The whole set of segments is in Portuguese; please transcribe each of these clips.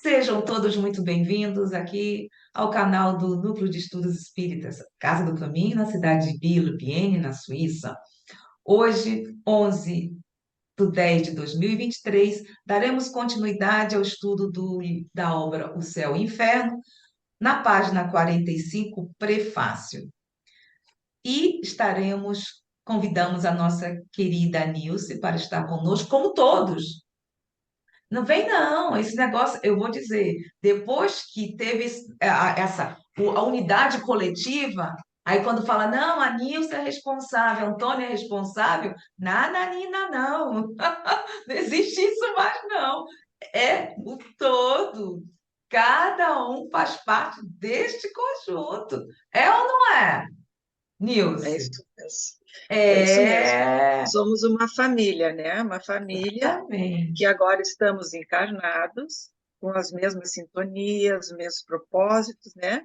Sejam todos muito bem-vindos aqui ao canal do Núcleo de Estudos Espíritas, Casa do Caminho, na cidade de Biel-Bienne, na Suíça. Hoje, 11/10/2023, daremos continuidade ao estudo da obra O Céu e o Inferno, na página 45, Prefácio. E convidamos a nossa querida Nilce para estar conosco, como todos. Não vem, não. Esse negócio, eu vou dizer, depois que teve a unidade coletiva, aí quando fala, não, a Nilce é responsável, a Antônio é responsável, nananina, não. Não existe isso mais, não. É o todo. Cada um faz parte deste conjunto. É ou não é, É Nilce? isso mesmo. É isso mesmo. É, Somos uma família, né? Uma família que exatamente. agora estamos encarnados, com as mesmas sintonias, os mesmos propósitos, né?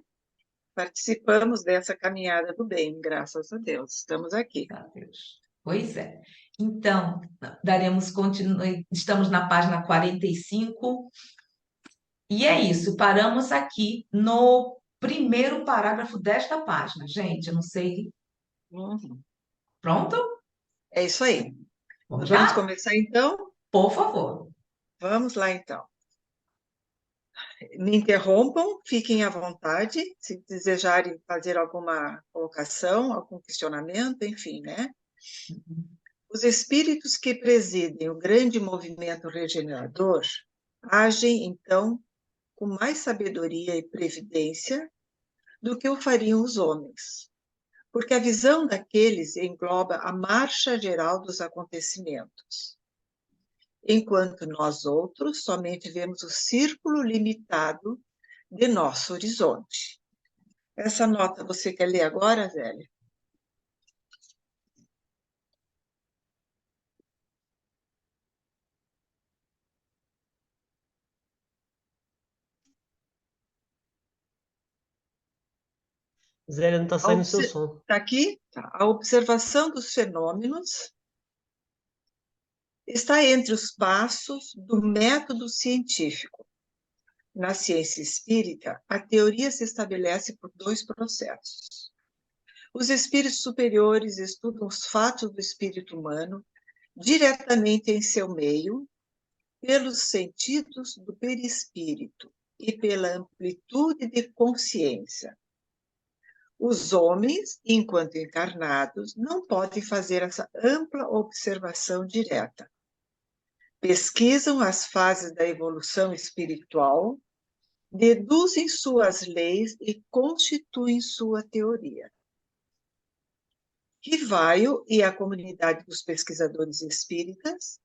Participamos dessa caminhada do bem, graças a Deus. Estamos aqui. Graças a Deus. Pois é. Então, estamos na página 45, e é isso, paramos aqui no primeiro parágrafo desta página. Gente, eu não sei. Uhum. Pronto? É isso aí. Vamos Vamos lá? começar então? Por favor. Vamos lá então. Me interrompam, fiquem à vontade, se desejarem fazer alguma colocação, algum questionamento, enfim, né? Os espíritos que presidem o grande movimento regenerador agem, então, com mais sabedoria e previdência do que o fariam os homens, porque a visão daqueles engloba a marcha geral dos acontecimentos, enquanto nós outros somente vemos o círculo limitado de nosso horizonte. Essa nota você quer ler agora, Zélia? Zélia, não está saindo o seu som. Está aqui? Tá. A observação dos fenômenos está entre os passos do método científico. Na ciência espírita, a teoria se estabelece por dois processos. Os espíritos superiores estudam os fatos do espírito humano diretamente em seu meio, pelos sentidos do perispírito e pela amplitude de consciência. Os homens, enquanto encarnados, não podem fazer essa ampla observação direta. Pesquisam as fases da evolução espiritual, deduzem suas leis e constituem sua teoria. Rivaio e a comunidade dos pesquisadores espíritas,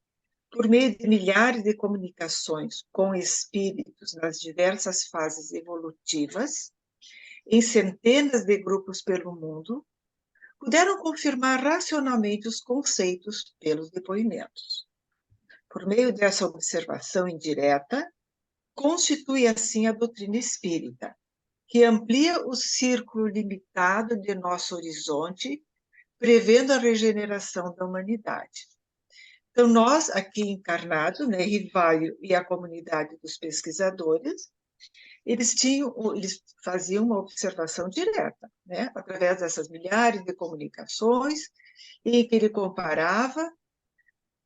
por meio de milhares de comunicações com espíritos nas diversas fases evolutivas, em centenas de grupos pelo mundo, puderam confirmar racionalmente os conceitos pelos depoimentos. Por meio dessa observação indireta, constitui assim a doutrina espírita, que amplia o círculo limitado de nosso horizonte, prevendo a regeneração da humanidade. Então, nós, aqui encarnados, né, Rivaio e a comunidade dos pesquisadores, eles faziam uma observação direta, né, através dessas milhares de comunicações, em que ele comparava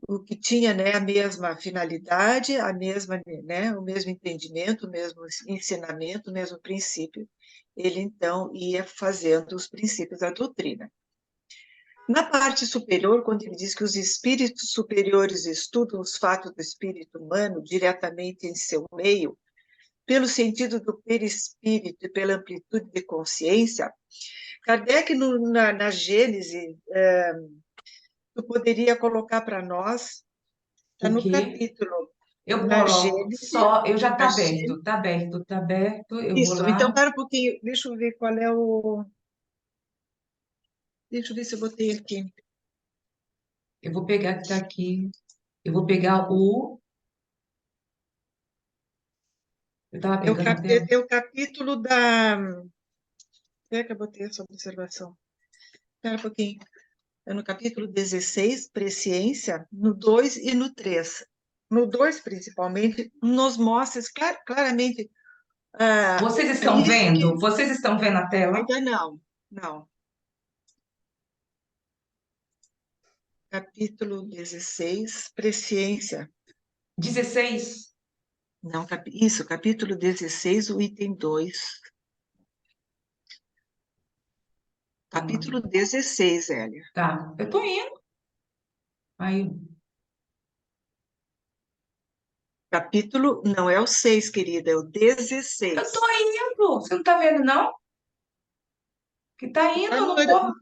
o que tinha, né, a mesma finalidade, o mesmo entendimento, o mesmo ensinamento, o mesmo princípio. Ele, então, ia fazendo os princípios da doutrina. Na parte superior, quando ele diz que os espíritos superiores estudam os fatos do espírito humano diretamente em seu meio, pelo sentido do perispírito e pela amplitude de consciência, Kardec, na Gênese, tu poderia colocar para nós, está O no quê? capítulo, Eu na coloco Gênese, só, eu já na está aberto, Gênese. está aberto, está aberto. Eu vou Isso, então, lá, para um pouquinho, deixa eu ver qual é o... Deixa eu ver se eu botei aqui. eu vou pegar que está aqui. Eu vou pegar o. Eu estava pegando até. É o capítulo da... Onde é que eu botei essa observação? Espera um pouquinho. É no capítulo 16, Presciência, no 2 e no 3. no 2 principalmente, nos mostra claramente Vocês é estão isso vendo? que Vocês estão vendo a tela? ainda não. Capítulo 16, presciência. 16. Não, isso, capítulo 16, o item 2. Capítulo 16, Hélia. Tá, eu tô indo. Aí, Capítulo, não é o 6, querida, é o eu 16. tô indo. Você não tá vendo, não? Que tá Tu indo, tá, eu no, não posso.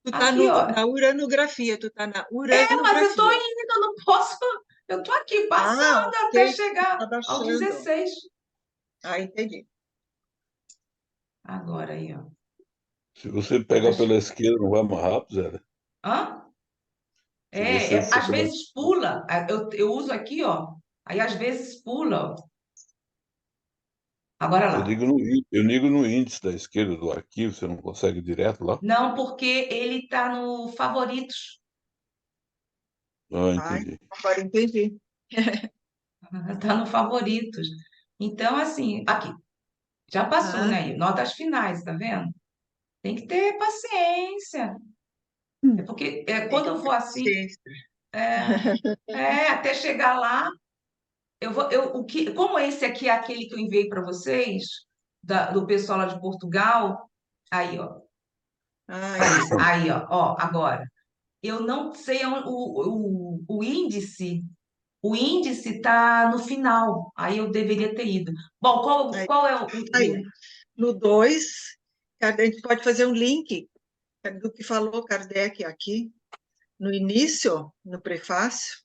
tu tá Aqui, ó. na uranografia, tu tá na Mas eu tô uranografia. indo, eu não posso. Eu tô aqui Ah, passando até ok, tu chegar tá ao baixando. 16. Ah, entendi. Agora aí, ó. Se você pegar Acho- pela esquerda, não vai mais rápido, Zé? Hã? Se você for Às pela... vezes pula. Eu uso aqui, ó. Aí às vezes pula, ó. Agora lá. Eu ligo no índice da esquerda do arquivo, você não consegue ir direto lá? Não, porque ele tá no favoritos. Ah, Ai, entendi. agora entendi. Tá no favoritos. Então, assim, aqui, já passou, Ah, né? Notas finais, tá vendo? Tem que ter paciência. É porque tem quando que eu for ter assim, paciência. é, até chegar lá, como esse aqui é aquele que eu enviei para vocês, do pessoal lá de Portugal, aí, ó, Ah, aí, ó, agora, eu não sei o índice. O índice está no final, aí eu deveria ter ido. Bom, aí, qual é aí. No 2, a gente pode fazer um link do que falou Kardec aqui, no início, no prefácio,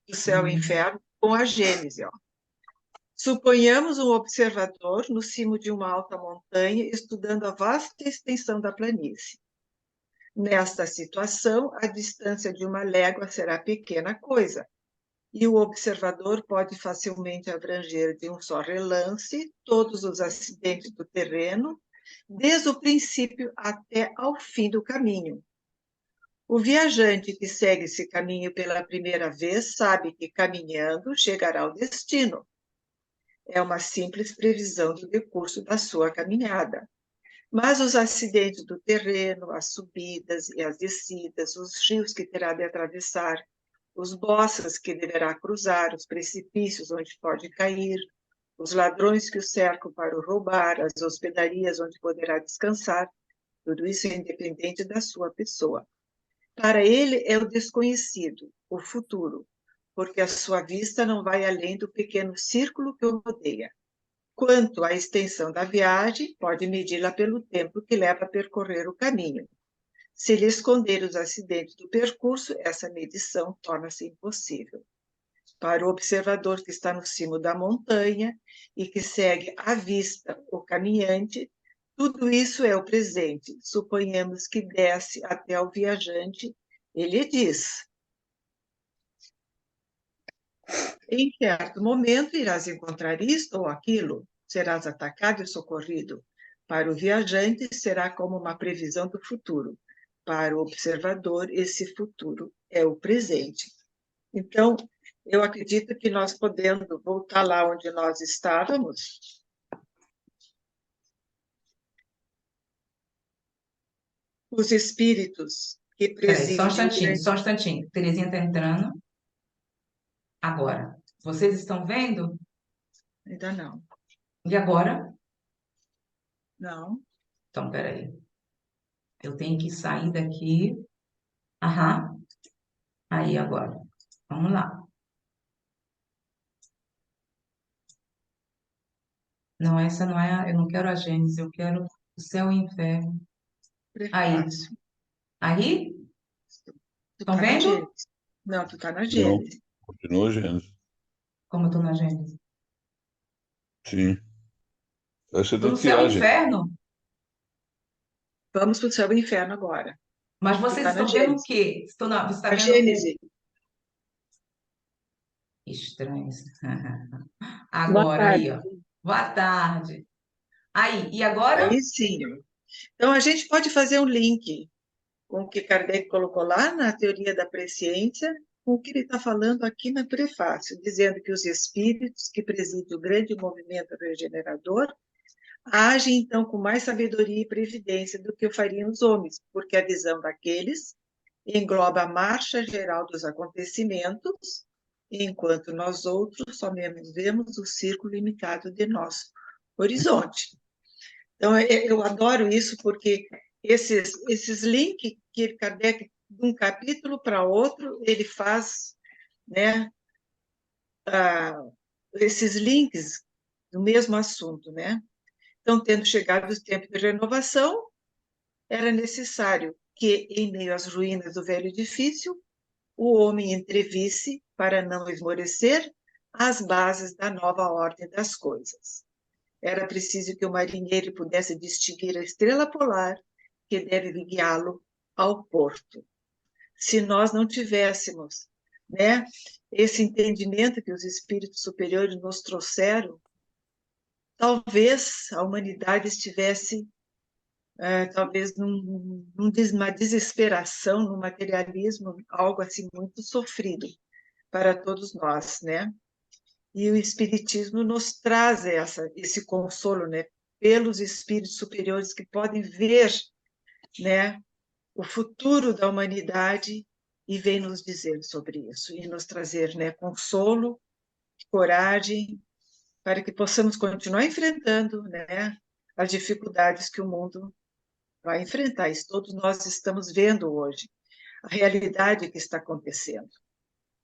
do céu e Hum, inferno, com a Gênese. Ó. Suponhamos um observador no cimo de uma alta montanha, estudando a vasta extensão da planície. Nesta situação, a distância de uma légua será pequena coisa, e o observador pode facilmente abranger de um só relance todos os acidentes do terreno, desde o princípio até ao fim do caminho. O viajante que segue esse caminho pela primeira vez sabe que, caminhando, chegará ao destino. É uma simples previsão do decurso da sua caminhada. Mas os acidentes do terreno, as subidas e as descidas, os rios que terá de atravessar, os boças que deverá cruzar, os precipícios onde pode cair, os ladrões que o cercam para o roubar, as hospedarias onde poderá descansar, tudo isso é independente da sua pessoa. Para ele é o desconhecido, o futuro, porque a sua vista não vai além do pequeno círculo que o rodeia. Quanto à extensão da viagem, pode medi-la pelo tempo que leva a percorrer o caminho. Se lhe esconder os acidentes do percurso, essa medição torna-se impossível. Para o observador que está no cimo da montanha e que segue à vista o caminhante, tudo isso é o presente. Suponhamos que desce até ao viajante, ele diz: em certo momento irás encontrar isto ou aquilo, serás atacado e socorrido. Para o viajante, será como uma previsão do futuro. Para o observador, esse futuro é o presente. Então, eu acredito que nós podendo voltar lá onde nós estávamos, os espíritos que Peraí, presidem o grande... só um instantinho. Terezinha está entrando agora. Vocês estão vendo? Ainda não, E agora? não. Então, peraí. Eu tenho que sair daqui. Aham. Aí agora. Vamos lá. Não, essa não é. Eu não quero a Gênesis, eu quero o céu e o inferno. Aí. Prefácio. Aí? Tu Estão está na vendo? Gênesis. Não, tu está na Não, Gênesis. continua Gênesis. Como eu estou na Gênesis? Sim. Vai ser Estou do no céu e triagem. inferno. Vamos para o céu e inferno agora. Mas Tu vocês está na estão vendo o Gênesis. quê? Você está A vendo o. Gênesis. Estranho. Boa Agora, tarde. aí, ó. Boa tarde. Aí, e agora? Aí sim. Então, a gente pode fazer um link com o que Kardec colocou lá na teoria da presciência com o que ele está falando aqui no prefácio, dizendo que os espíritos que presidem o grande movimento regenerador agem, então, com mais sabedoria e previdência do que o fariam os homens, porque a visão daqueles engloba a marcha geral dos acontecimentos, enquanto nós outros somente vemos o círculo limitado de nosso horizonte. Então, eu adoro isso, porque esses links que Kardec, de um capítulo para outro, ele faz, né, esses links do mesmo assunto, né? Então, tendo chegado o tempo de renovação, era necessário que, em meio às ruínas do velho edifício, o homem entrevisse, para não esmorecer, as bases da nova ordem das coisas. Era preciso que o marinheiro pudesse distinguir a estrela polar que deve guiá-lo ao porto. Se nós não tivéssemos, né, esse entendimento que os espíritos superiores nos trouxeram, talvez a humanidade estivesse, talvez numa desesperação, num materialismo, algo assim muito sofrido para todos nós, né? E o Espiritismo nos traz esse consolo, né? Pelos espíritos superiores que podem ver, né, o futuro da humanidade e vem nos dizer sobre isso e nos trazer, né, consolo, coragem, para que possamos continuar enfrentando, né, as dificuldades que o mundo vai enfrentar. Isso todos nós estamos vendo hoje, a realidade que está acontecendo.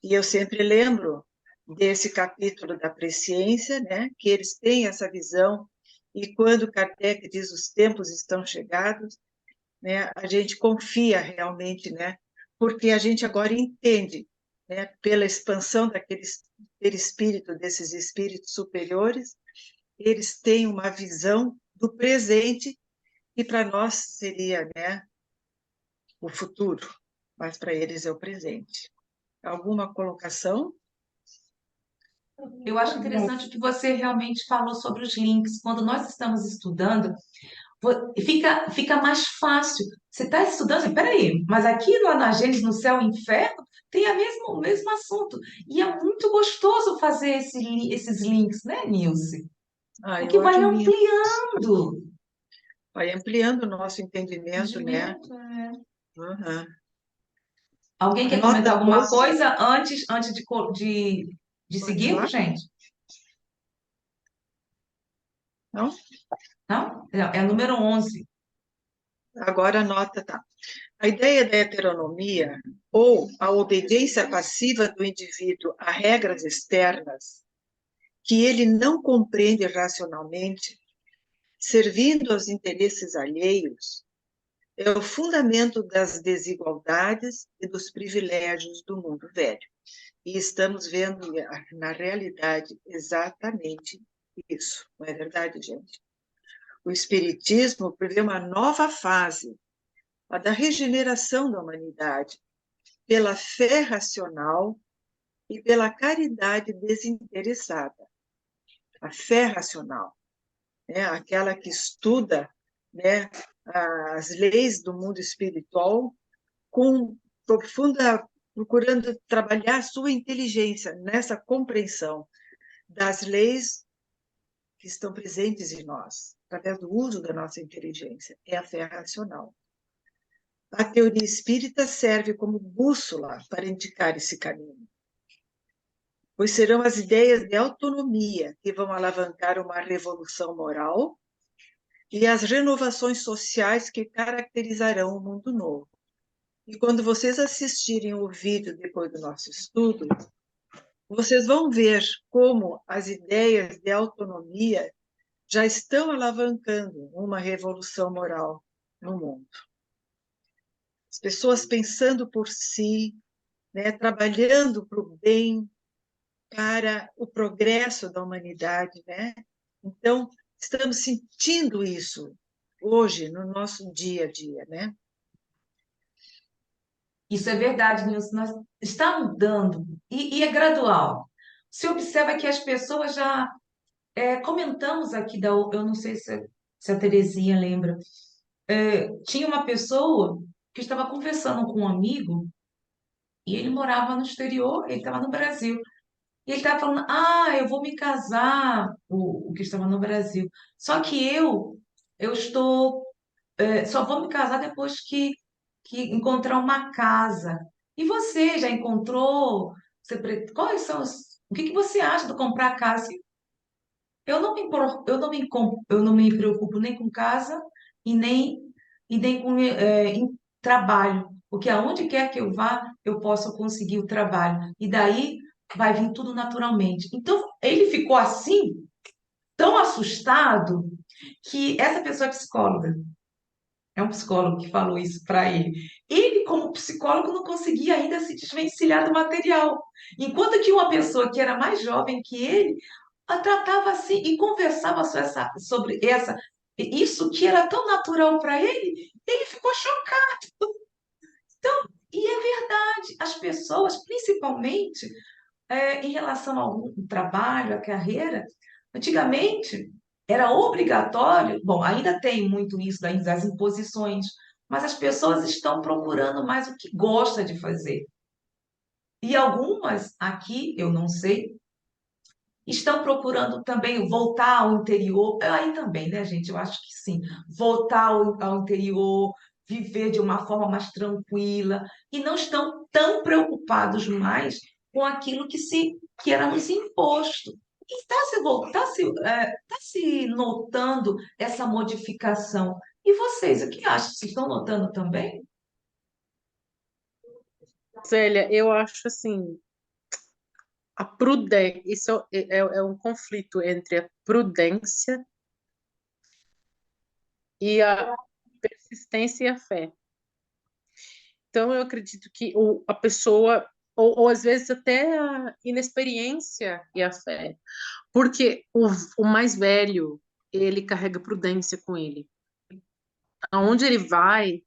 E eu sempre lembro desse capítulo da presciência, né, que eles têm essa visão, e quando Kardec diz os tempos estão chegados, né, a gente confia realmente, né, porque a gente agora entende, né, pela expansão daquele espírito, desses espíritos superiores, eles têm uma visão do presente, que para nós seria, né, o futuro, mas para eles é o presente. Alguma colocação? Eu acho interessante o que você realmente falou sobre os links. Quando nós estamos estudando, fica mais fácil. Você está estudando, assim, peraí, mas aqui lá na Gênesis, no céu e inferno, tem o mesmo assunto. E é muito gostoso fazer esses links, né, Nilce? Eu Porque vai acho lindo. ampliando Vai ampliando o nosso o entendimento, né? entendimento. É. Uhum. Alguém A quer nota comentar alguma 12, coisa antes de pode seguirmos, falar? gente? Não? Não? É o número 11. Agora a nota tá. A ideia da heteronomia, ou a obediência passiva do indivíduo a regras externas, que ele não compreende racionalmente, servindo aos interesses alheios, é o fundamento das desigualdades e dos privilégios do mundo velho. E estamos vendo, na realidade, exatamente isso. Não é verdade, gente? O Espiritismo prevê uma nova fase, a da regeneração da humanidade, pela fé racional e pela caridade desinteressada. A fé racional, né? Aquela que estuda, né, as leis do mundo espiritual com profunda, procurando trabalhar a sua inteligência nessa compreensão das leis que estão presentes em nós, através do uso da nossa inteligência, é a fé racional. A teoria espírita serve como bússola para indicar esse caminho, pois serão as ideias de autonomia que vão alavancar uma revolução moral e as renovações sociais que caracterizarão o mundo novo. E quando vocês assistirem o vídeo depois do nosso estudo, vocês vão ver como as ideias de autonomia já estão alavancando uma revolução moral no mundo. As pessoas pensando por si, né, trabalhando para o bem, para o progresso da humanidade, né? Então, estamos sentindo isso hoje no nosso dia a dia, né? Isso é verdade, Nilson. Está mudando e é gradual. Se observa que as pessoas já comentamos aqui eu não sei se a Terezinha lembra, tinha uma pessoa que estava conversando com um amigo E ele morava no exterior, ele estava no Brasil. E ele estava falando, eu vou me casar, o que estava no Brasil. Só que eu estou, só vou me casar depois que encontrar uma casa. E você já encontrou? Quais são o que que você acha de comprar casa? Eu não me preocupo nem com casa e nem com em trabalho, porque aonde quer que eu vá, eu possa conseguir o trabalho. E daí vai vir tudo naturalmente. Então, ele ficou assim, tão assustado, que essa pessoa é psicóloga. É um psicólogo que falou isso para ele. Ele, como psicólogo, não conseguia ainda se desvencilhar do material. Enquanto que uma pessoa que era mais jovem que ele a tratava assim e conversava sobre isso que era tão natural para ele, ele ficou chocado. E é verdade, as pessoas, principalmente em relação ao trabalho, à carreira, antigamente era obrigatório, bom, ainda tem muito isso das imposições, mas as pessoas estão procurando mais o que gosta de fazer. E algumas aqui, eu não sei, estão procurando também voltar ao interior. Aí também, né, gente? Eu acho que sim. Voltar ao interior, viver de uma forma mais tranquila e não estão tão preocupados mais com aquilo que era nos imposto. E tá se notando essa modificação. E vocês, o que acham? Vocês estão notando também? Célia, eu acho assim, a prudência, isso é um conflito entre a prudência e a persistência e a fé. Então, eu acredito que a pessoa, ou às vezes até a inexperiência e a fé, porque o mais velho, ele carrega prudência com ele. Aonde ele vai,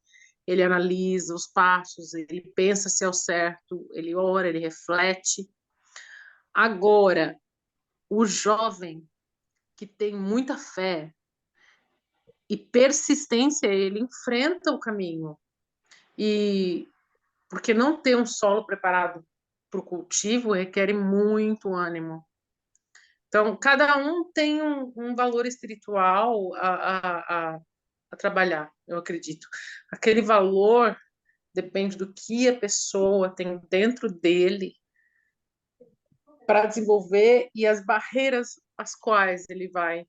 ele analisa os passos, ele pensa se é o certo, ele ora, ele reflete. Agora, o jovem que tem muita fé e persistência, ele enfrenta o caminho. E porque não ter um solo preparado para o cultivo requer muito ânimo. Então, cada um tem um valor espiritual a trabalhar, eu acredito. Aquele valor depende do que a pessoa tem dentro dele para desenvolver e as barreiras as quais ele vai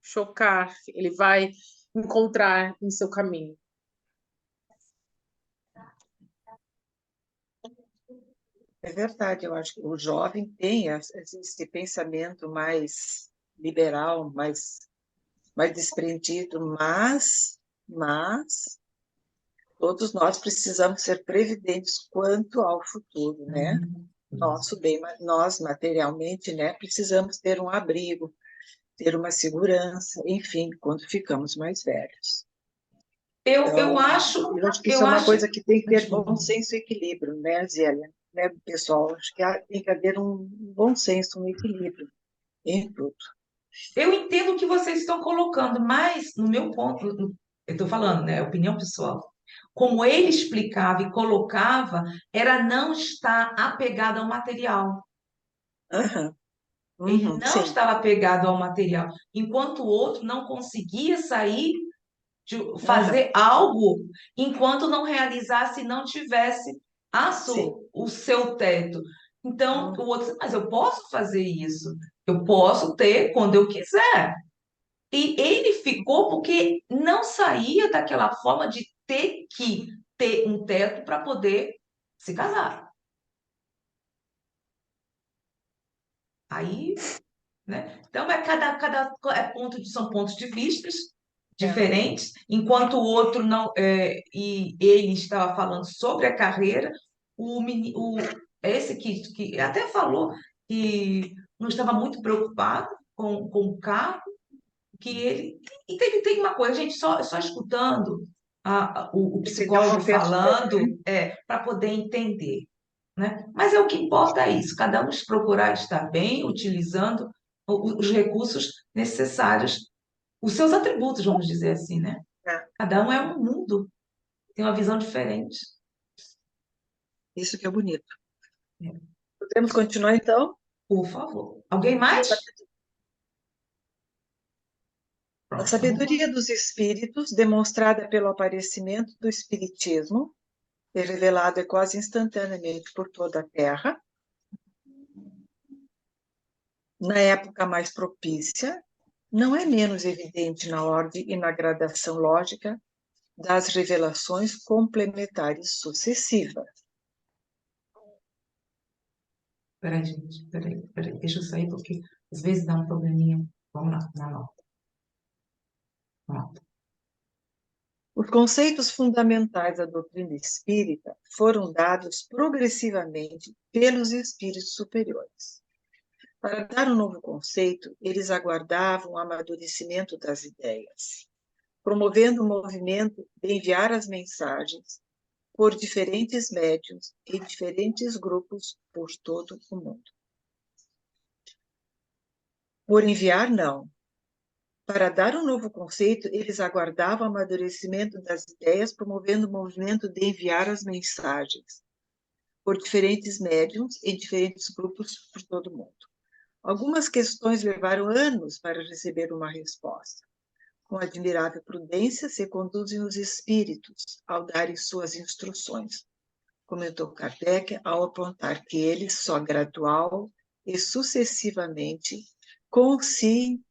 chocar, ele vai encontrar em seu caminho. É verdade, eu acho que o jovem tem esse pensamento mais liberal, mais desprendido, mas todos nós precisamos ser previdentes quanto ao futuro, né? Nosso bem, nós materialmente, né, precisamos ter um abrigo, ter uma segurança, enfim, quando ficamos mais velhos. Eu Então, acho, eu acho que isso eu é uma acho, coisa que tem que ter desculpa. bom senso e equilíbrio, né, Zélia? Né, pessoal? Acho que tem que haver um bom senso, um equilíbrio em tudo. Eu entendo o que vocês estão colocando, mas no meu ponto, eu estou falando, né, opinião pessoal. Como ele explicava e colocava, era não estar apegado ao material. Aham, Ele não sim, estava apegado ao material, enquanto o outro não conseguia sair de aham, fazer algo enquanto não realizasse, não tivesse sim. o seu teto. Então, Hum, o outro, mas eu posso fazer isso. Eu posso ter quando eu quiser. E ele ficou porque não saía daquela forma de ter que ter um teto para poder se casar. Aí, né? Então, são pontos de vistas é, diferentes, enquanto o outro não, e ele estava falando sobre a carreira, esse que até falou que não estava muito preocupado com o carro, que ele. E tem uma coisa, a gente só escutando o entendeu psicólogo uma pessoa, falando para poder entender, né? Mas é o que importa é isso, cada um procurar estar bem, utilizando os recursos necessários, os seus atributos, vamos dizer assim, né? né? Cada um é um mundo, tem uma visão diferente. Isso que é bonito. É. Podemos continuar, então? Por favor. Alguém mais? A Pronto, sabedoria dos espíritos, demonstrada pelo aparecimento do espiritismo, é revelada quase instantaneamente por toda a Terra, na época mais propícia, não é menos evidente na ordem e na gradação lógica das revelações complementares sucessivas. Peraí, gente, peraí, deixa eu sair porque às vezes dá um probleminha. Vamos lá, na nota. Pronto. Os conceitos fundamentais da doutrina espírita foram dados progressivamente pelos espíritos superiores. Para dar um novo conceito, eles aguardavam o amadurecimento das ideias, promovendo o movimento de enviar as mensagens por diferentes médiuns e diferentes grupos por todo o mundo. Por enviar, não. Para dar um novo conceito, eles aguardavam o amadurecimento das ideias, promovendo o movimento de enviar as mensagens por diferentes médiuns em diferentes grupos por todo o mundo. Algumas questões levaram anos para receber uma resposta. Com admirável prudência, se conduzem os espíritos ao darem suas instruções, comentou Kardec, ao apontar que eles, só gradual e sucessivamente, consideram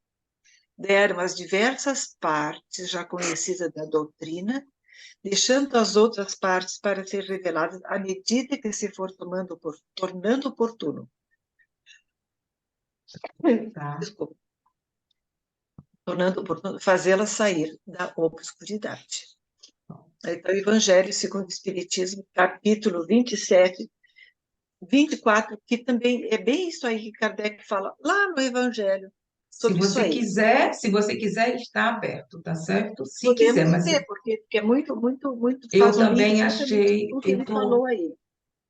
as diversas partes já conhecidas da doutrina, deixando as outras partes para ser reveladas à medida que se for tornando oportuno. Tá. Desculpa. Tornando oportuno fazê-la sair da obscuridade. Então, Evangelho segundo o Espiritismo, capítulo 27, 24, que também é bem isso aí que Kardec fala lá no Evangelho, sobre isso aí. Se você quiser, está aberto, tá certo? Se Podemos quiser, mas ter, porque é muito, muito, muito eu faz o link também exatamente achei, com o que ele falou aí.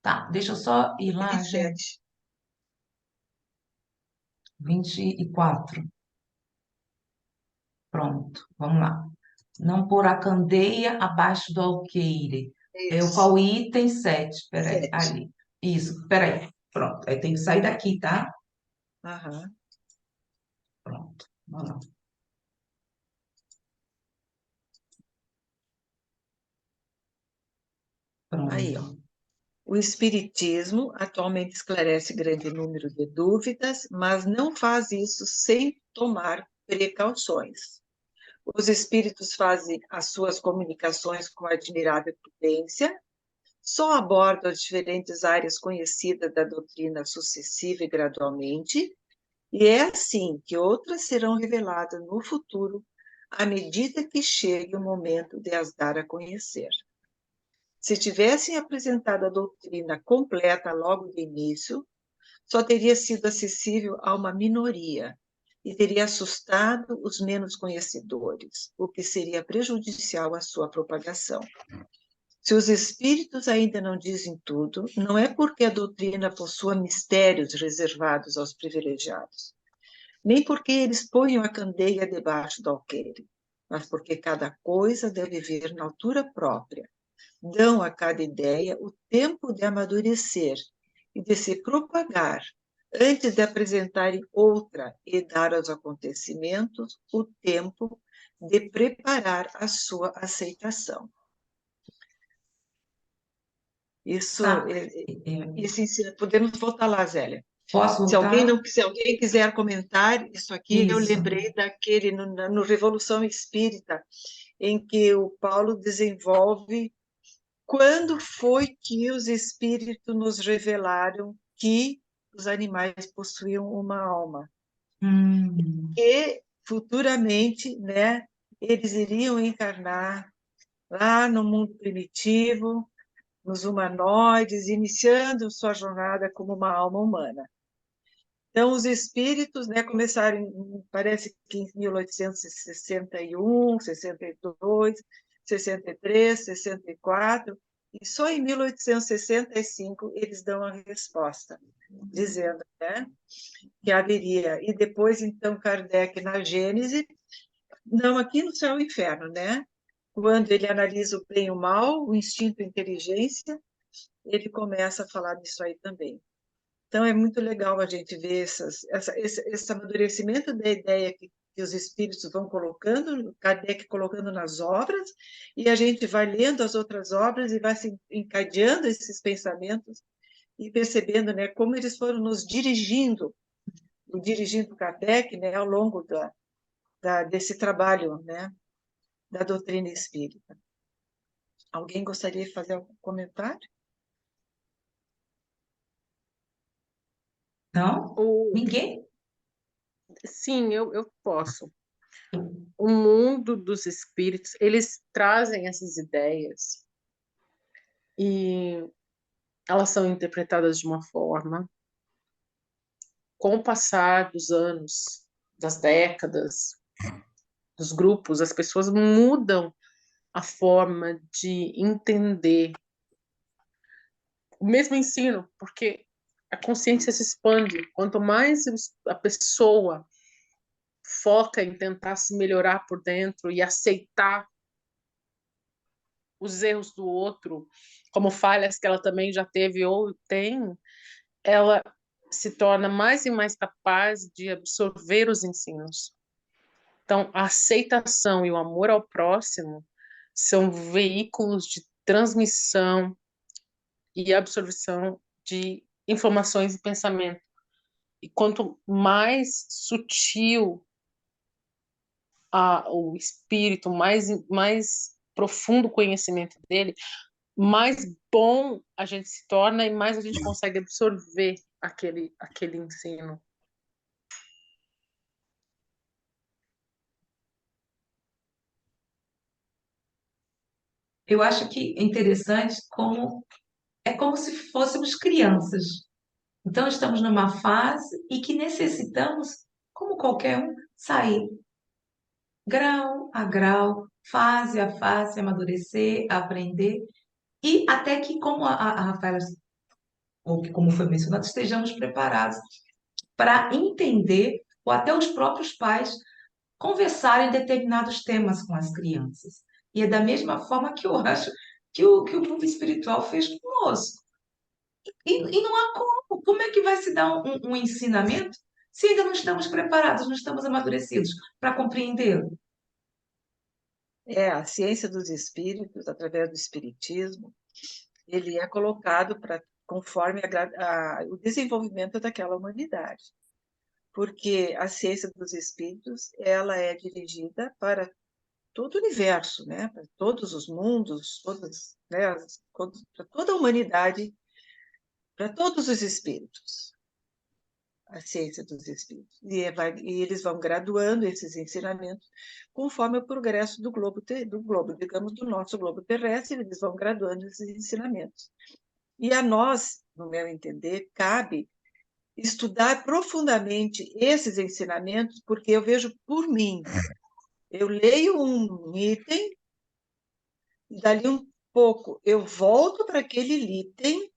Tá, deixa eu só ir lá, gente. 27. 24. Pronto, vamos lá. Não pôr a candeia abaixo do alqueire. Qual Isso. item? 7. Peraí, 7. ali. Isso, peraí. Pronto, aí tem que sair daqui, tá? Aham. Pronto, vamos lá. Aí, ó. Pronto. O Espiritismo atualmente esclarece grande número de dúvidas, mas não faz isso sem tomar precauções. Os espíritos fazem as suas comunicações com admirável prudência, só abordam as diferentes áreas conhecidas da doutrina sucessiva e gradualmente, e é assim que outras serão reveladas no futuro, à medida que chegue o momento de as dar a conhecer. Se tivessem apresentado a doutrina completa logo de início, só teria sido acessível a uma minoria e teria assustado os menos conhecedores, o que seria prejudicial à sua propagação. Se os espíritos ainda não dizem tudo, não é porque a doutrina possua mistérios reservados aos privilegiados, nem porque eles ponham a candeia debaixo do alqueire, mas porque cada coisa deve vir na altura própria. Dão a cada ideia o tempo de amadurecer e de se propagar, antes de apresentarem outra e dar aos acontecimentos o tempo de preparar a sua aceitação. Isso, Tá. isso ensina. Podemos voltar lá, Zélia. Posso Se alguém voltar? se alguém quiser comentar, isso aqui eu Isso. lembrei daquele no Revolução Espírita, em que o Paulo desenvolve quando foi que os espíritos nos revelaram que os animais possuíam uma alma. E futuramente, né, eles iriam encarnar lá no mundo primitivo, nos humanoides, iniciando sua jornada como uma alma humana. Então, os espíritos, né, começaram, parece que em 1861, 62, 63, 64, e só em 1865 eles dão a resposta, dizendo, né, que haveria. E depois, então, Kardec, na Gênese, não aqui no Céu e Inferno, né, quando ele analisa o bem e o mal, o instinto e a inteligência, ele começa a falar disso aí também. Então, é muito legal a gente ver esse amadurecimento da ideia que os espíritos vão colocando, Kardec colocando nas obras, e a gente vai lendo as outras obras e vai se encadeando esses pensamentos e percebendo, né, como eles foram nos dirigindo Kardec, né, ao longo desse trabalho, né, da doutrina espírita. Alguém gostaria de fazer algum comentário? Não? O, Ninguém? sim, eu posso. O mundo dos espíritos, eles trazem essas ideias e elas são interpretadas de uma forma. Com o passar dos anos, das décadas, dos grupos, as pessoas mudam a forma de entender o mesmo ensino, porque a consciência se expande. Quanto mais a pessoa foca em tentar se melhorar por dentro e aceitar os erros do outro como falhas que ela também já teve ou tem, ela se torna mais e mais capaz de absorver os ensinos. Então, a aceitação e o amor ao próximo são veículos de transmissão e absorção de informações e pensamento. E quanto mais sutil o espírito, mais profundo o conhecimento dele, mais bom a gente se torna e mais a gente consegue absorver aquele ensino. Eu acho que é interessante como é como se fôssemos crianças. Então, estamos numa fase e que necessitamos, como qualquer um, sair grau a grau, fase a fase, amadurecer, aprender, e até que, como a Rafaela, ou que, como foi mencionado, estejamos preparados para entender, ou até os próprios pais conversarem determinados temas com as crianças. E é da mesma forma que eu acho que o mundo espiritual fez conosco. E não há como. Como é que vai se dar um ensinamento se ainda não estamos preparados, não estamos amadurecidos para compreendê-lo? A ciência dos espíritos, através do espiritismo, ele é colocado conforme o desenvolvimento daquela humanidade. Porque a ciência dos espíritos, ela é dirigida para todo o universo, né? Para todos os mundos, né? Para toda a humanidade, para todos os espíritos, a ciência dos espíritos. E eles vão graduando esses ensinamentos conforme o progresso do globo, digamos, do nosso globo terrestre, eles vão graduando esses ensinamentos. E a nós, no meu entender, cabe estudar profundamente esses ensinamentos, porque eu vejo por mim. Eu leio um item, e dali um pouco eu volto para aquele item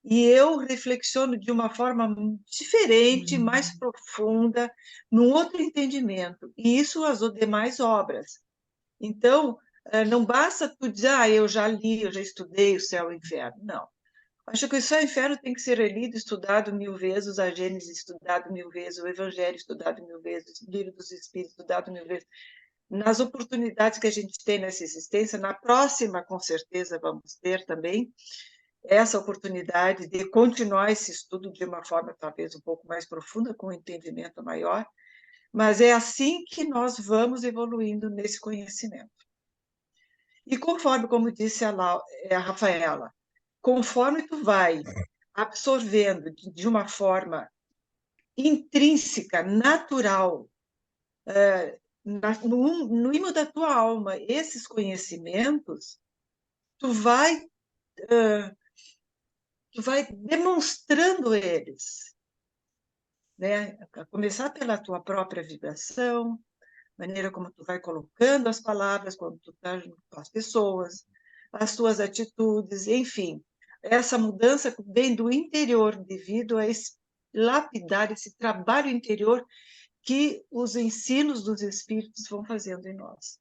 e eu reflexiono de uma forma diferente, mais profunda, num outro entendimento. E isso as demais obras. Então, não basta tu dizer, eu já li, eu já estudei o céu e o inferno. Não. Acho que o céu e o inferno tem que ser lido, estudado 1000 vezes, a Gênesis estudado 1000 vezes, o Evangelho estudado 1000 vezes, o Livro dos Espíritos estudado 1000 vezes. Nas oportunidades que a gente tem nessa existência, na próxima, com certeza, vamos ter também essa oportunidade de continuar esse estudo de uma forma talvez um pouco mais profunda, com um entendimento maior, mas é assim que nós vamos evoluindo nesse conhecimento. E conforme, como disse a Rafaela, conforme tu vai absorvendo de uma forma intrínseca, natural, no ímã da tua alma, esses conhecimentos, tu vai demonstrando eles, né? A começar pela tua própria vibração, maneira como tu vai colocando as palavras quando tu está junto com as pessoas, as tuas atitudes, enfim. Essa mudança vem do interior devido a esse lapidar, esse trabalho interior que os ensinos dos espíritos vão fazendo em nós.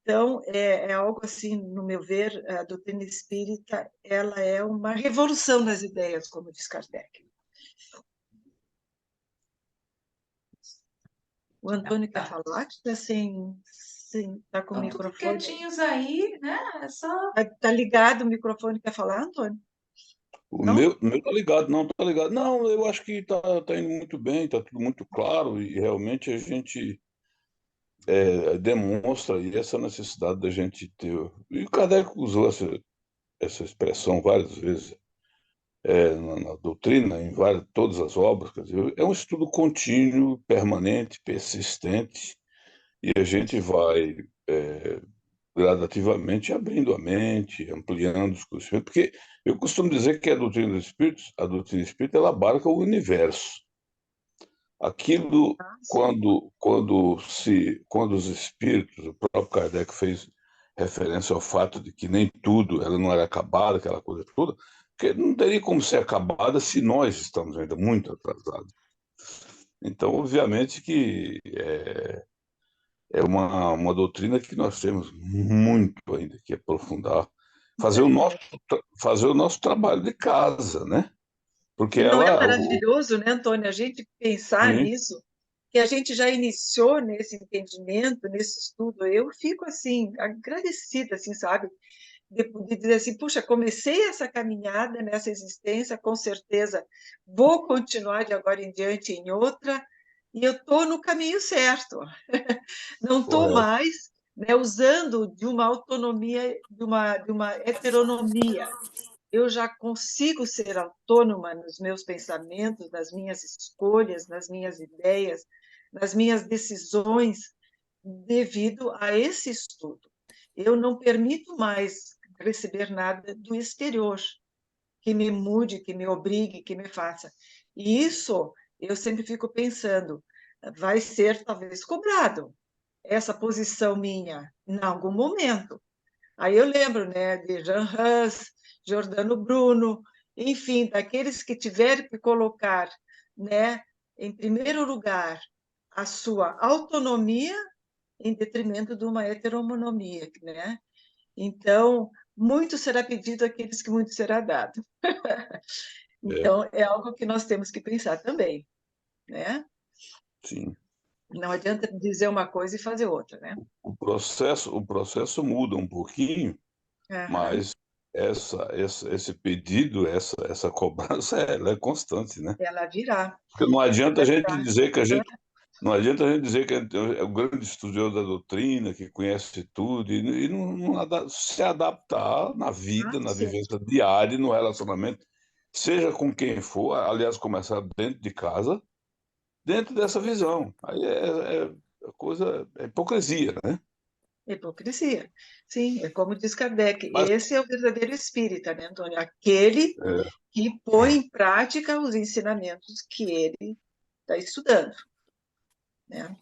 Então, é algo assim, no meu ver, a doutrina espírita, ela é uma revolução nas ideias, como diz Kardec. O Antônio quer falar? Que está tá com o Estão tudo microfone. quietinhos aí, né? É só... Tá ligado o microfone? Quer falar, Antônio? O Não? meu tá ligado, não tá ligado. Não, eu acho que tá indo muito bem, tá tudo muito claro e realmente a gente demonstra aí essa necessidade da gente ter. E o Kardec usou essa expressão várias vezes na doutrina, em todas as obras. Quer dizer, é um estudo contínuo, permanente, persistente, e a gente vai gradativamente abrindo a mente, ampliando os conhecimentos, porque eu costumo dizer que a doutrina espírita, ela abarca o universo. Aquilo, Sim. quando os espíritos, o próprio Kardec fez referência ao fato de que nem tudo, ela não era acabada, aquela coisa toda, porque não teria como ser acabada se nós estamos ainda muito atrasados. Então, obviamente que é uma doutrina que nós temos muito ainda que aprofundar, Com certeza. fazer o nosso trabalho de casa, né? Porque E não é ela, maravilhoso, né, Antônio, a gente pensar sim, nisso, que a gente já iniciou nesse entendimento, nesse estudo. Eu fico, assim, agradecida, assim, sabe? De dizer assim, puxa, comecei essa caminhada nessa existência, com certeza vou continuar de agora em diante em outra, e eu estou no caminho certo. Não estou correto. mais, né, usando de uma autonomia, de uma heteronomia. Eu já consigo ser autônoma nos meus pensamentos, nas minhas escolhas, nas minhas ideias, nas minhas decisões, devido a esse estudo. Eu não permito mais receber nada do exterior que me mude, que me obrigue, que me faça. E isso, eu sempre fico pensando, vai ser talvez cobrado, essa posição minha, em algum momento. Aí eu lembro, né, de Jean Hus, Giordano Bruno, enfim, daqueles que tiveram que colocar, né, em primeiro lugar a sua autonomia em detrimento de uma heteronomia, né? Então, muito será pedido àqueles que muito será dado. É, Então, é algo que nós temos que pensar também, né? sim. Não adianta dizer uma coisa e fazer outra, né? O processo muda um pouquinho, Aham. mas esse pedido, essa cobrança, ela é constante, né? Ela virá, Porque não adianta a ela gente virá. dizer que a gente, não adianta a gente dizer que é o grande estudioso da doutrina, que conhece tudo, e não se adaptar na Ah, vida, na sim. vivência diária, no relacionamento, seja com quem for, aliás, começar dentro de casa, dentro dessa visão. Aí é hipocrisia, né? Hipocrisia. Sim, é como diz Kardec, Mas esse é o verdadeiro espírita, né, Antônio? Aquele é, que põe em prática os ensinamentos que ele está estudando, né?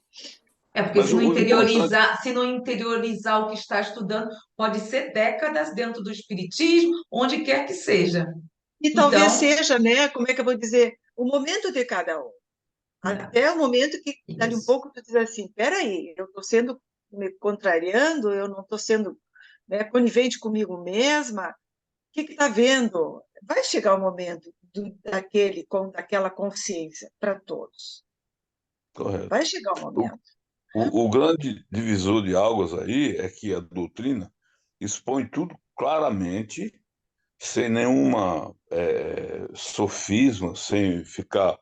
É porque mas o importante, se não interiorizar o que está estudando, pode ser décadas dentro do espiritismo, onde quer que seja. E talvez Então, seja, né, como é que eu vou dizer, o momento de cada um. né, Até o momento que, dali um isso. pouco, tu diz assim, peraí, eu estou sendo me contrariando, eu não estou sendo, né, conivente comigo mesma, o que está vendo? Vai chegar o momento daquela consciência para todos. Vai correto. chegar o O, momento, né? o grande divisor de águas aí é que a doutrina expõe tudo claramente, sem nenhuma sofisma, sem ficar.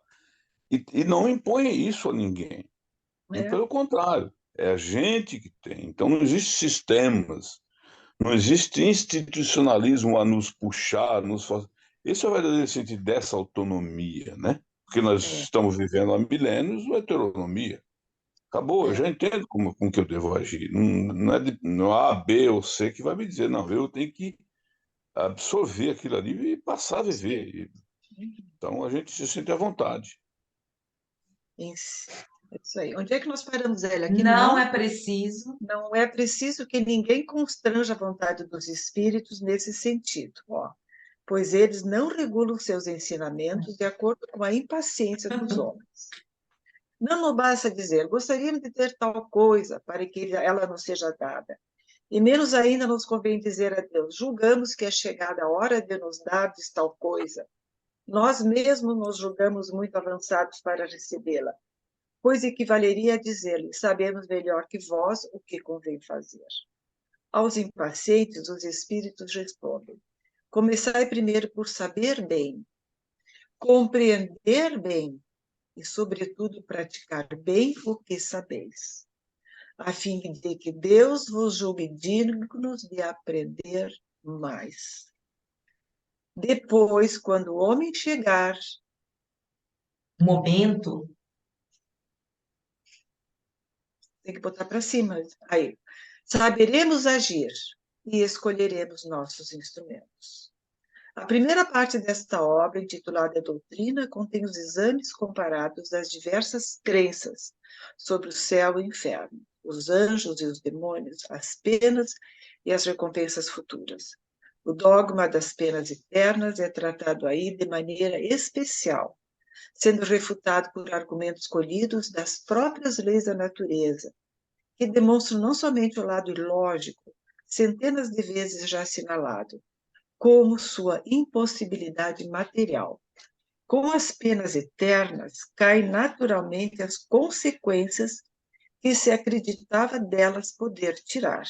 E não impõe isso a ninguém. E É, pelo contrário, é a gente que tem. Então não existe sistemas, não existe institucionalismo a nos puxar, a nos fazer. Esse é o verdadeiro sentido dessa autonomia, né? Porque nós é, estamos vivendo há milênios uma heteronomia. Acabou, eu é. já entendo como que eu devo agir. Não é A, B ou C que vai me dizer, não, eu tenho que absorver aquilo ali e passar a Sim. viver. Então a gente se sente à vontade. Isso, é isso aí. Onde é que nós paramos, Zélia? Aqui Não não, é preciso. não é preciso que ninguém constranja a vontade dos espíritos nesse sentido, ó, pois eles não regulam seus ensinamentos de acordo com a impaciência dos homens. Não basta dizer, gostaríamos de ter tal coisa para que ela não seja dada. E menos ainda nos convém dizer a Deus: julgamos que é chegada a hora de nos dardes tal coisa. Nós mesmos nos julgamos muito avançados para recebê-la, pois equivaleria a dizer-lhe: sabemos melhor que vós o que convém fazer. Aos impacientes, os espíritos respondem: começai primeiro por saber bem, compreender bem e, sobretudo, praticar bem o que sabeis, a fim de que Deus vos julgue dignos de aprender mais. Depois, quando o homem chegar, Momento. tem que botar para cima, aí, saberemos agir e escolheremos nossos instrumentos. A primeira parte desta obra, intitulada Doutrina, contém os exames comparados das diversas crenças sobre o céu e o inferno, os anjos e os demônios, as penas e as recompensas futuras. O dogma das penas eternas é tratado aí de maneira especial, sendo refutado por argumentos colhidos das próprias leis da natureza, que demonstram não somente o lado ilógico, centenas de vezes já assinalado, como sua impossibilidade material. Com as penas eternas, caem naturalmente as consequências que se acreditava delas poder tirar.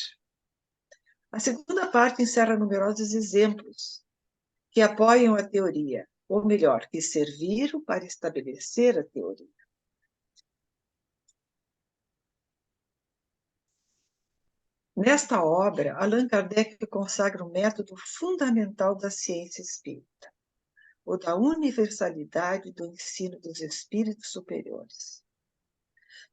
A segunda parte encerra numerosos exemplos que apoiam a teoria, ou melhor, que serviram para estabelecer a teoria. Nesta obra, Allan Kardec consagra um método fundamental da ciência espírita, ou da universalidade do ensino dos espíritos superiores.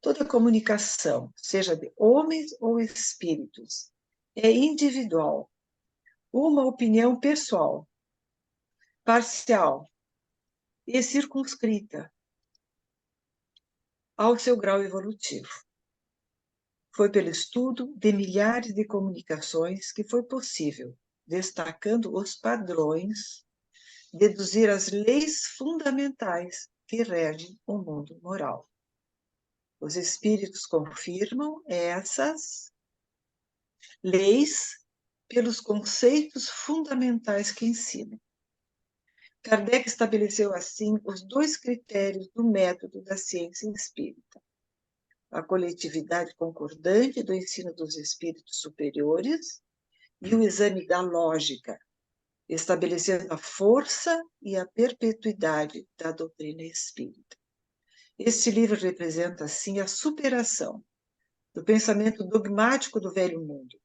Toda comunicação, seja de homens ou espíritos, é individual, uma opinião pessoal, parcial e circunscrita ao seu grau evolutivo. Foi pelo estudo de milhares de comunicações que foi possível, destacando os padrões, deduzir as leis fundamentais que regem o mundo moral. Os espíritos confirmam essas leis pelos conceitos fundamentais que ensinam. Kardec estabeleceu, assim, os dois critérios do método da ciência espírita: a coletividade concordante do ensino dos espíritos superiores e o exame da lógica, estabelecendo a força e a perpetuidade da doutrina espírita. Este livro representa, assim, a superação do pensamento dogmático do velho mundo,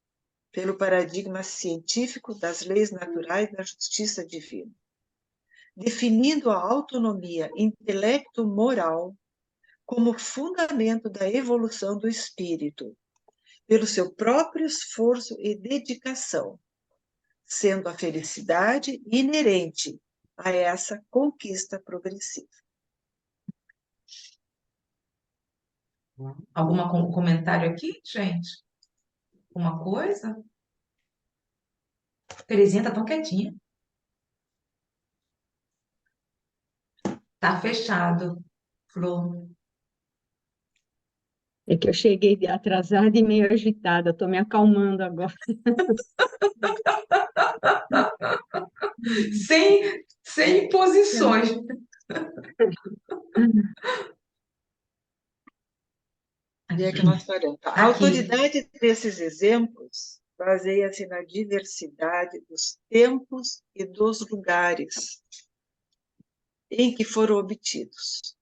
pelo paradigma científico das leis naturais da justiça divina, definindo a autonomia intelecto-moral como fundamento da evolução do espírito, pelo seu próprio esforço e dedicação, sendo a felicidade inerente a essa conquista progressiva. Algum comentário aqui, gente? Uma coisa? Terezinha tá tão quietinha. Tá fechado, Flor. É que eu cheguei atrasada e meio agitada, estou me acalmando agora. Sem imposições. E é que nós faremos. A Aqui. autoridade desses exemplos baseia-se na diversidade dos tempos e dos lugares em que foram obtidos.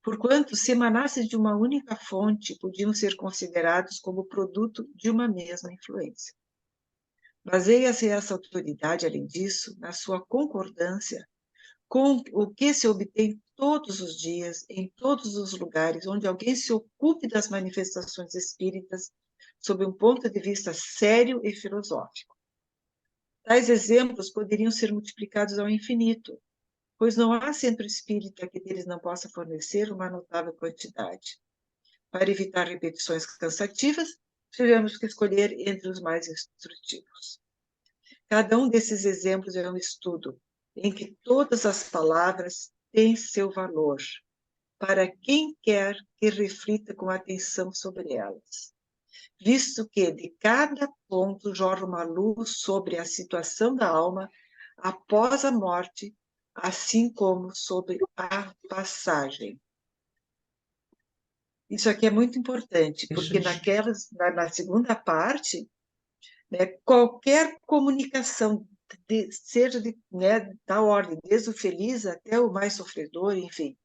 Porquanto, se emanasse de uma única fonte, podiam ser considerados como produto de uma mesma influência. Baseia-se essa autoridade, além disso, na sua concordância com o que se obtém todos os dias, em todos os lugares onde alguém se ocupe das manifestações espíritas sob um ponto de vista sério e filosófico. Tais exemplos poderiam ser multiplicados ao infinito, pois não há centro espírita que deles não possa fornecer uma notável quantidade. Para evitar repetições cansativas, tivemos que escolher entre os mais instrutivos. Cada um desses exemplos é um estudo em que todas as palavras têm seu valor, para quem quer que reflita com atenção sobre elas. visto que de cada ponto jorra uma luz sobre a situação da alma após a morte, assim como sobre a passagem. Isso aqui é muito importante, porque na segunda parte, né, qualquer comunicação, seja né, da ordem, desde o feliz até o mais sofredor, enfim,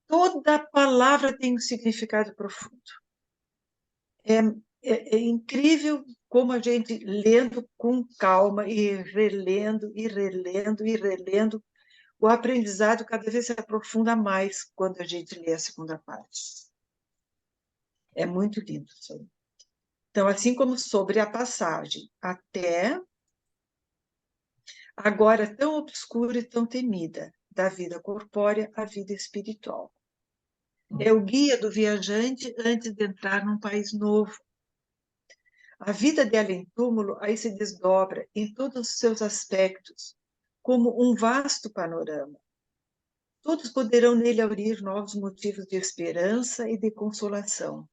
toda palavra tem um significado profundo. É incrível como a gente, lendo com calma e relendo, e relendo, e relendo, o aprendizado cada vez se aprofunda mais quando a gente lê a segunda parte. É muito lindo isso aí. Então, assim como sobre a passagem até agora tão obscura e tão temida, da vida corpórea à vida espiritual. É o guia do viajante antes de entrar num país novo. A vida de além-túmulo aí se desdobra em todos os seus aspectos, como um vasto panorama. Todos poderão nele aurir novos motivos de esperança e de consolação,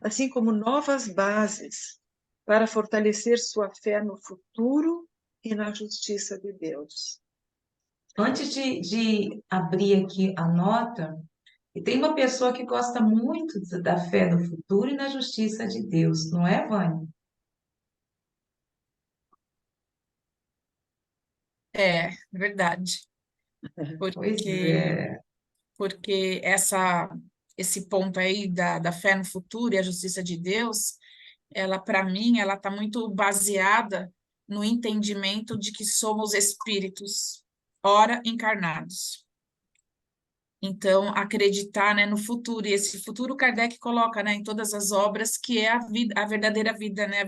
assim como novas bases para fortalecer sua fé no futuro e na justiça de Deus. Antes de abrir aqui a nota, e tem uma pessoa que gosta muito da fé no futuro e na justiça de Deus, não é, Vânia? É, verdade. Pois Porque, é. porque esse ponto aí da fé no futuro e a justiça de Deus, ela, para mim, ela está muito baseada no entendimento de que somos espíritos, ora encarnados. Então, acreditar, né, no futuro, e esse futuro Kardec coloca, né, em todas as obras, que é a vida, a verdadeira vida, né, a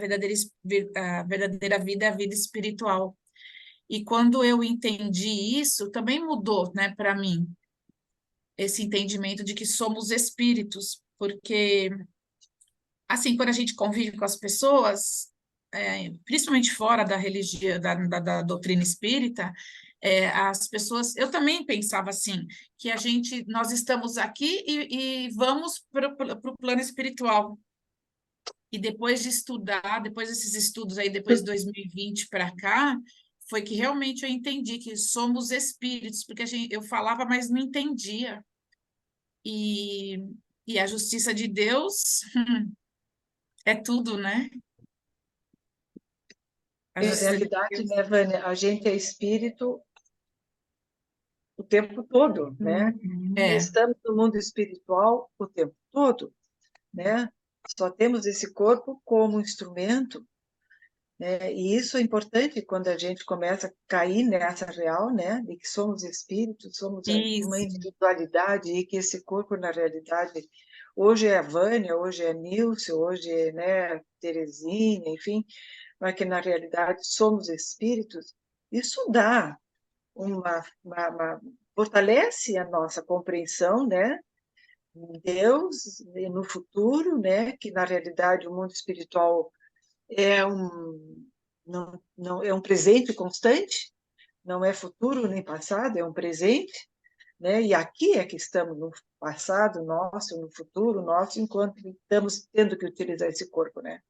verdadeira vida é a vida espiritual. E quando eu entendi isso, também mudou, né, para mim, esse entendimento de que somos espíritos, porque, assim, quando a gente convive com as pessoas, principalmente fora da religião, da doutrina espírita, as pessoas, eu também pensava assim, que nós estamos aqui e vamos para o plano espiritual. E depois de estudar, depois desses estudos aí, depois de 2020 para cá, foi que realmente eu entendi que somos espíritos, porque eu falava, mas não entendia. E, e a justiça de Deus é tudo, né? A Em justiça de realidade, Deus. né, Vânia, a gente é espírito o tempo todo, né? É, Estamos no mundo espiritual o tempo todo, né? Só temos esse corpo como instrumento, né? E isso é importante quando a gente começa a cair nessa real, né? De que somos espíritos, somos uma isso. individualidade e que esse corpo, na realidade, hoje é a Vânia, hoje é a Nilce, hoje é, né, Terezinha, enfim, mas que na realidade somos espíritos. Isso dá fortalece a nossa compreensão, né? Deus e no futuro, né? Que na realidade o mundo espiritual é não é um presente constante, não é futuro nem passado, é um presente, né? E aqui é que estamos no passado nosso, no futuro nosso, enquanto estamos tendo que utilizar esse corpo, né?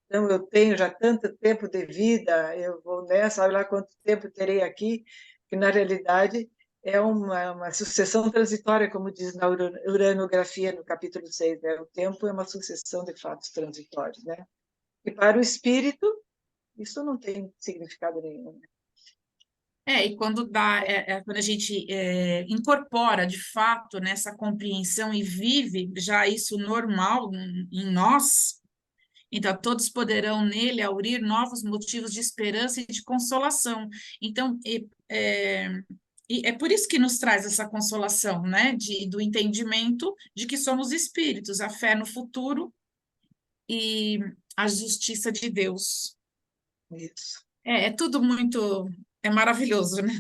Então eu tenho já tanto tempo de vida, eu vou nessa, sabe lá quanto tempo terei aqui, que na realidade é uma sucessão transitória, como diz na uranografia, no capítulo 6, né? O tempo é uma sucessão de fatos transitórios, né? E para o espírito, isso não tem significado nenhum. Né? E quando a gente incorpora de fato nessa compreensão e vive já isso normal em nós, então todos poderão nele aurir novos motivos de esperança e de consolação. Então, e é por isso que nos traz essa consolação, né, do entendimento de que somos espíritos, a fé no futuro e a justiça de Deus. Isso. É tudo muito, é maravilhoso, né?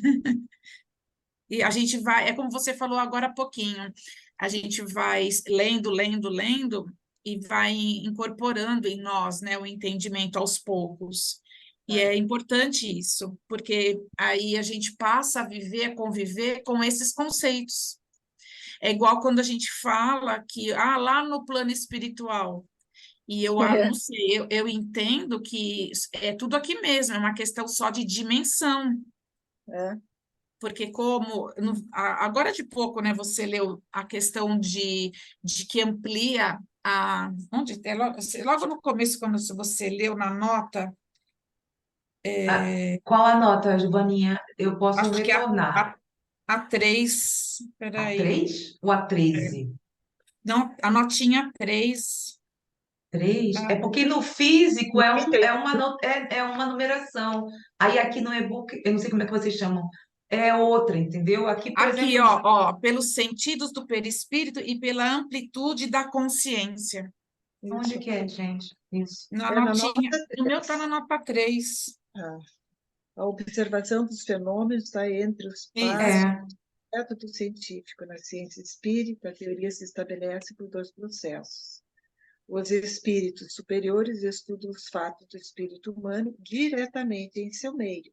E a gente vai, é como você falou agora há pouquinho, a gente vai lendo, lendo, lendo e vai incorporando em nós, né, o entendimento aos poucos. E é importante isso, porque aí a gente passa a viver, a conviver com esses conceitos. É igual quando a gente fala que, lá no plano espiritual, e eu É. não sei, eu entendo que é tudo aqui mesmo, é uma questão só de dimensão. É. Porque agora de pouco, né, você leu a questão de que amplia onde é logo no começo, quando você leu na nota, Qual a nota, Giovaninha? Eu posso acho que retornar. a 3, A peraí, 3 ou a 13? não, a notinha 3, 3? É porque no físico é uma numeração. Aí aqui no e-book, eu não sei como é que vocês chamam, é outra, entendeu? Aqui, por aqui, exemplo, ó, pelos sentidos do perispírito e pela amplitude da consciência. onde Isso. que é, gente? Isso. Na É na nota notinha, o meu 3. está na nota 3. A observação dos fenômenos está entre os passos É, do método científico. Na ciência espírita, a teoria se estabelece por 2 processos. Os espíritos superiores estudam os fatos do espírito humano diretamente em seu meio,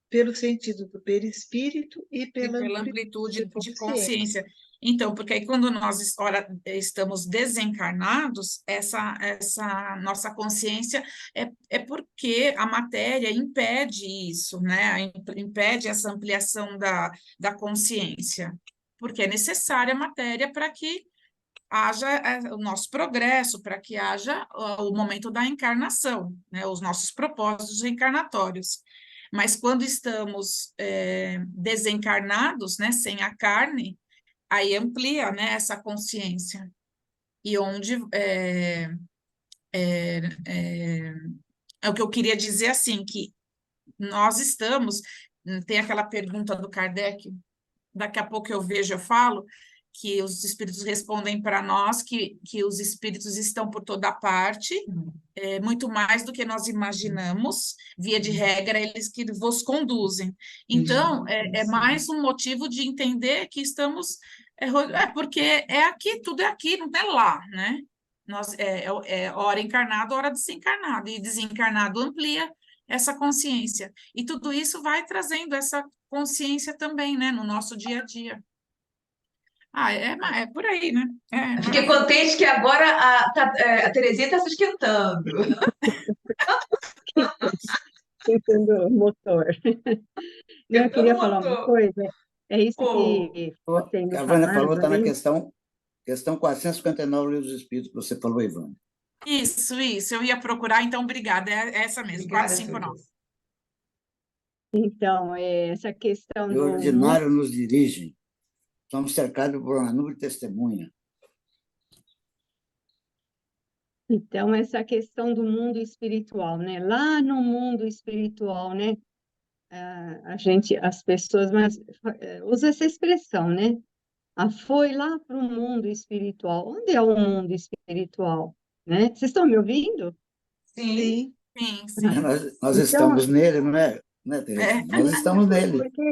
pelo sentido do perispírito e E pela pela amplitude amplitude de de consciência. consciência. Então, porque aí quando nós ora, estamos desencarnados, essa nossa consciência é porque a matéria impede isso, né? Impede essa ampliação da consciência, porque é necessária a matéria para que haja o nosso progresso, para que haja o momento da encarnação, né? Os nossos propósitos reencarnatórios. Mas quando estamos desencarnados, né, sem a carne, aí amplia, né, essa consciência. E onde é o que eu queria dizer assim, que nós estamos, tem aquela pergunta do Kardec, daqui a pouco eu vejo, eu falo, que os espíritos respondem para nós que os espíritos estão por toda parte, muito mais do que nós imaginamos, via de regra, eles que vos conduzem. Então, é mais um motivo de entender que estamos. Porque é aqui, tudo é aqui, não é lá, né? Hora encarnado, hora desencarnado, e desencarnado amplia essa consciência. E tudo isso vai trazendo essa consciência também, né, no nosso dia a dia. É por aí, né? É fiquei maravilhoso. contente que agora a Terezinha está se esquentando. Esquentando o motor. Não, eu Esquentando queria o falar uma motor. coisa. É isso Oh, que está sendo A Vânia falou, falado está na ali. questão 459 do Livro dos Espíritos, que você falou, Ivana. Isso, eu ia procurar, então obrigada, é essa mesmo, obrigada, 459. Tereza. Então, essa questão E do o mundo. ordinário nos dirige. Somos cercados por uma nuvem de testemunha. Então, essa questão do mundo espiritual, né? Lá no mundo espiritual, né? As pessoas, mas usa essa expressão, né? Foi lá para o mundo espiritual. Onde é o mundo espiritual, né? Vocês estão me ouvindo? Sim, Sim, Sim, sim. Nós Então, estamos nele, não é, Terezinha? É, Nós estamos nele. porque É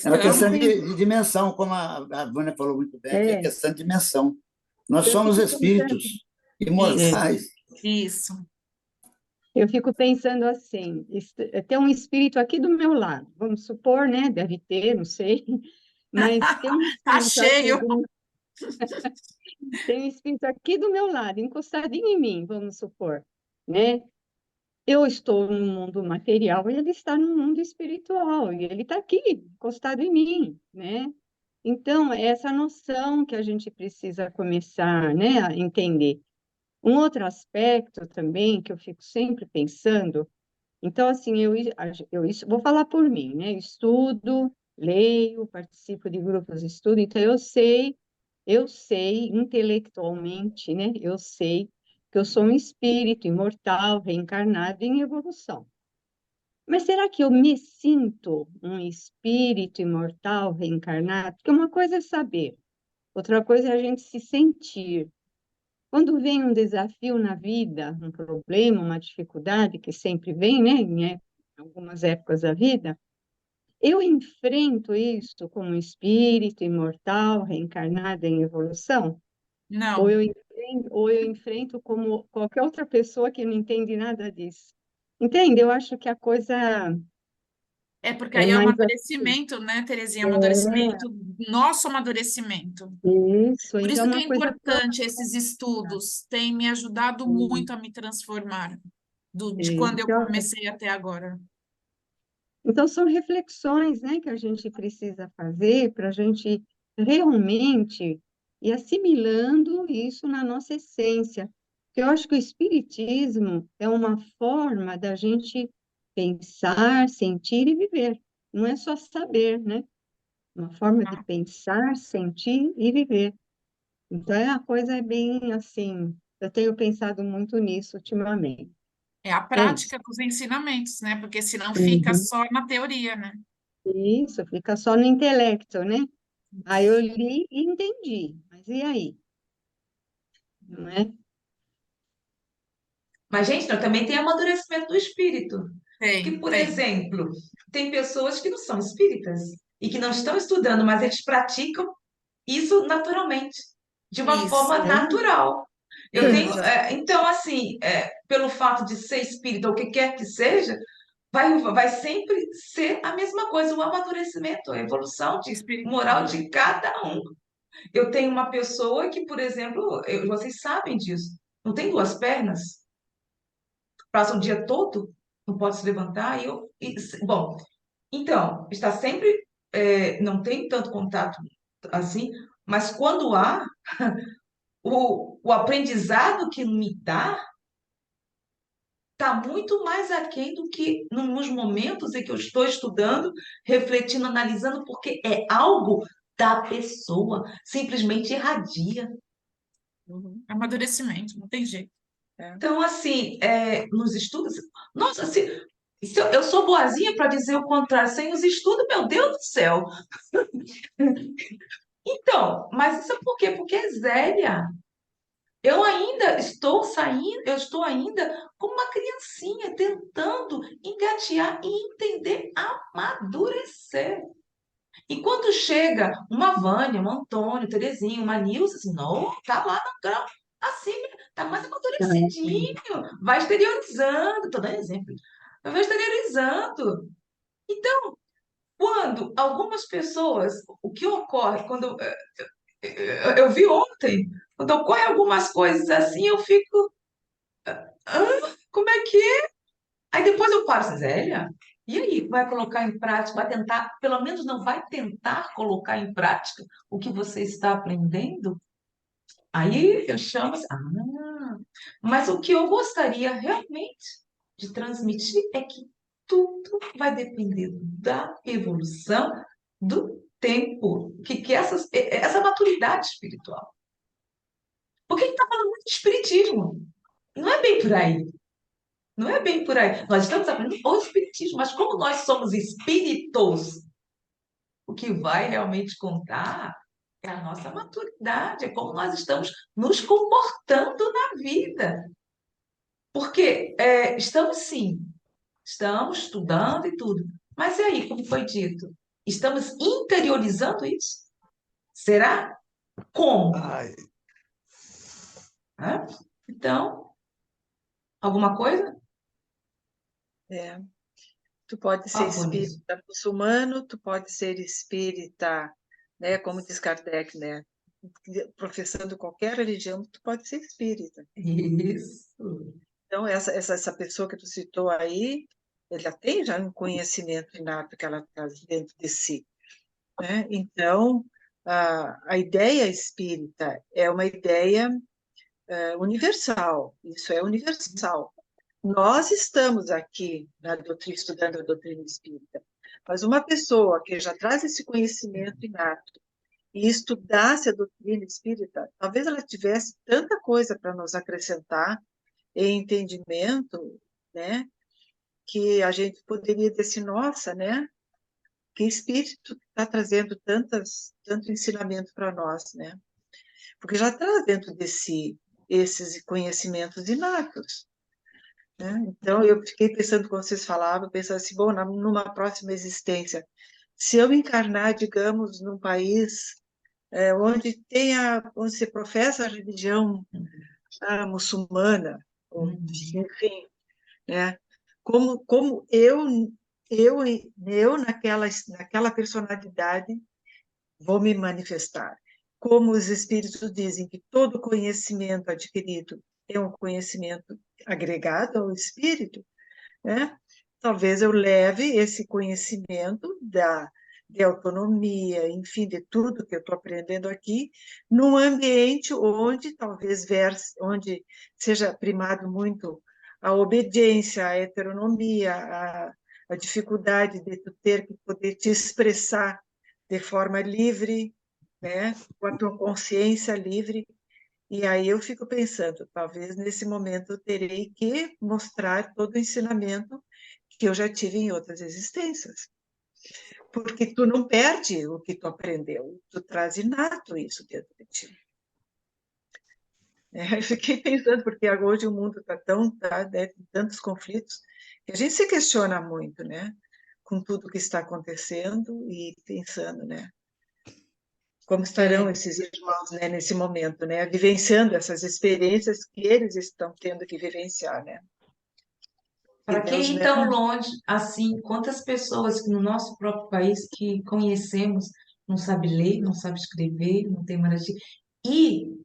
uma eu questão estamos. penso, de dimensão, como a Vânia falou muito bem aqui, é é, questão de dimensão. Nós eu somos fico pensando, espíritos Isso, imortais. isso. eu fico pensando assim, tem um espírito aqui do meu lado, vamos supor, né? Deve ter, não sei, mas tem um Tá espírito aqui cheio. tem um espírito aqui do meu lado, encostadinho em mim, vamos supor, né? Eu estou no mundo material e ele está no mundo espiritual, e ele está aqui, encostado em mim, né? Então, é essa noção que a gente precisa começar, né, a entender. Um outro aspecto também que eu fico sempre pensando, então, assim, vou falar por mim, né? Estudo, leio, participo de grupos de estudo, então eu sei intelectualmente, né? Eu sei que eu sou um espírito imortal, reencarnado em evolução. Mas será que eu me sinto um espírito imortal, reencarnado? Porque uma coisa é saber, outra coisa é a gente se sentir. Quando vem um desafio na vida, um problema, uma dificuldade, que sempre vem, né, em algumas épocas da vida, eu enfrento isso como um espírito imortal, reencarnado em evolução? Ou Não, eu enfrento como qualquer outra pessoa que não entende nada disso? Entende? Eu acho que a coisa É porque É aí é o mais assim. amadurecimento, né, Terezinha? Amadurecimento, nosso amadurecimento. Isso, Por então é isso que é uma coisa importante esses estudos, tem me ajudado muito a me transformar de quando eu então, comecei até agora. então são reflexões, né, que a gente precisa fazer para a gente realmente ir assimilando isso na nossa essência. Porque eu acho que o espiritismo é uma forma da gente pensar, sentir e viver. Não é só saber, né? Uma forma de pensar, sentir e viver. Então, a coisa é bem assim, eu tenho pensado muito nisso ultimamente. É a É isso. prática dos ensinamentos, né? Porque senão fica Uhum. só na teoria, né? Isso, fica só no intelecto, né? Aí eu li e entendi, mas e aí? Não é? Mas, gente, não, também tem amadurecimento do espírito. Que, Tem, por tem. exemplo, tem pessoas que não são espíritas e que não estão estudando, mas eles praticam isso naturalmente, de uma Isso. forma natural. Eu É, tenho, já então, assim, pelo fato de ser espírita, ou o que quer que seja, vai sempre ser a mesma coisa, o amadurecimento, a evolução de moral Espiritual, né? de cada um. Eu tenho uma pessoa que, por exemplo, vocês sabem disso, não tem duas pernas, passa o dia todo, não pode se levantar, bom, então, está sempre, não tem tanto contato assim, mas quando há, o aprendizado que me dá está muito mais aquém do que nos momentos em que eu estou estudando, refletindo, analisando, porque é algo da pessoa, simplesmente irradia. Uhum. Amadurecimento, não tem jeito. É. Então, assim, nos estudos, nossa, assim, se eu sou boazinha para dizer o contrário, sem os estudos, meu Deus do céu. Então, mas isso é por quê? Porque é Zélia. Eu ainda estou saindo, eu estou ainda como uma criancinha tentando engatear e entender, amadurecer. E quando chega uma Vânia, um Antônio, Terezinha, uma Nilce, assim, não, tá lá no grau, assim, tá mais Então, amadurecidinho, vai exteriorizando, tô dando exemplo, vai exteriorizando. Então, quando algumas pessoas, o que ocorre, quando eu vi ontem, quando ocorrem algumas coisas assim, eu fico, como é que é? Aí depois eu paro, assim, Zélia, e aí, vai colocar em prática, vai tentar, pelo menos não vai tentar colocar em prática o que você está aprendendo? Aí eu chamo assim, mas o que eu gostaria realmente de transmitir é que tudo vai depender da evolução do tempo, que essa maturidade espiritual. Porque a gente está falando muito de espiritismo. Não é bem por aí. Não é bem por aí. Nós estamos aprendendo o espiritismo, mas como nós somos espíritos, o que vai realmente contar é a nossa maturidade, é como nós estamos nos comportando na vida. Porque estamos sim, estamos estudando e tudo. Mas e aí, como foi dito? Estamos interiorizando isso? Será? Como? Ai, Hã? Então, alguma coisa? É. Tu pode ser Papo nisso. espírita muçulmano, tu pode ser espírita, né, como diz Kardec, né, professando qualquer religião, tu pode ser espírita. Isso. Então, essa pessoa que tu citou aí, ela tem já um conhecimento inato que ela traz dentro de si, né? Então, a ideia espírita é uma ideia universal, isso é universal. Nós estamos aqui estudando a doutrina espírita, mas uma pessoa que já traz esse conhecimento inato e estudasse a doutrina espírita, talvez ela tivesse tanta coisa para nos acrescentar em entendimento, né, que a gente poderia dizer assim, nossa, né, que espírito está trazendo tanto ensinamento para nós, né? Porque já traz dentro de si esses conhecimentos inatos, né? Então, eu fiquei pensando, quando vocês falavam, pensando assim, bom, numa próxima existência, se eu encarnar, digamos, num país onde se professa a religião muçulmana, ou, Uhum. enfim, né? Como eu eu naquela personalidade, vou me manifestar. Como os espíritos dizem que todo conhecimento adquirido é um conhecimento agregado ao espírito, né? Talvez eu leve esse conhecimento de autonomia, enfim, de tudo que eu estou aprendendo aqui, num ambiente onde onde seja primado muito a obediência, a heteronomia, a dificuldade de tu ter que poder te expressar de forma livre, né, com a tua consciência livre. E aí eu fico pensando, talvez nesse momento eu terei que mostrar todo o ensinamento que eu já tive em outras existências. Porque tu não perde o que tu aprendeu, tu traz inato isso dentro de ti. Eu fiquei pensando, porque hoje o mundo está né, com tantos conflitos, que a gente se questiona muito, né? Com tudo que está acontecendo e pensando, né? Como estarão esses irmãos, né, nesse momento, né? Vivenciando essas experiências que eles estão tendo que vivenciar, né? Para Que que Deus, ir né? tão longe assim? Quantas pessoas que no nosso próprio país que conhecemos não sabe ler, não sabe escrever, não tem maneira de... E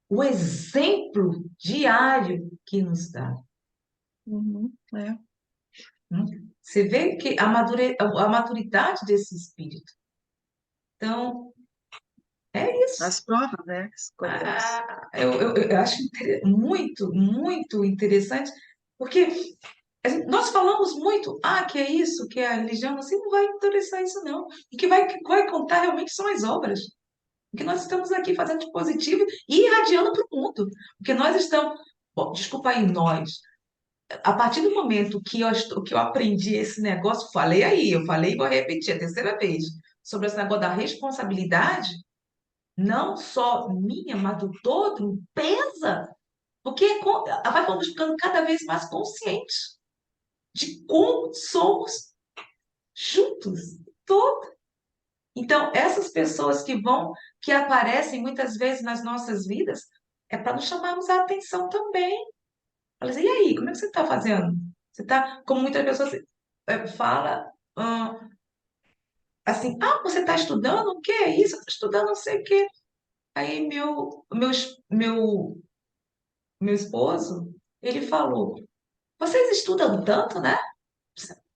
o exemplo diário que nos dá. Uhum, é. Você vê que a maturidade desse espírito. Então, é isso. As provas, né? Que escolhemos. Eu acho muito, muito interessante, porque nós falamos muito, que é isso, que é a religião, você não vai interessar isso, não. O que vai contar realmente são as obras. O que nós estamos aqui fazendo de positivo e irradiando para o mundo. Porque nós estamos. Bom, desculpa aí, nós. A partir do momento que eu aprendi esse negócio, eu falei e vou repetir a terceira vez, sobre esse negócio da responsabilidade, não só minha, mas do todo, pesa. Porque vamos ficando cada vez mais conscientes de como somos juntos, todos. Então, essas pessoas que aparecem muitas vezes nas nossas vidas, é para nos chamarmos a atenção também. Fala assim, e aí, como é que você está fazendo? Você está, como muitas pessoas fala, assim, você está estudando? O que é isso? Eu estou estudando não sei o quê. Aí meu esposo, ele falou, vocês estudam tanto, né?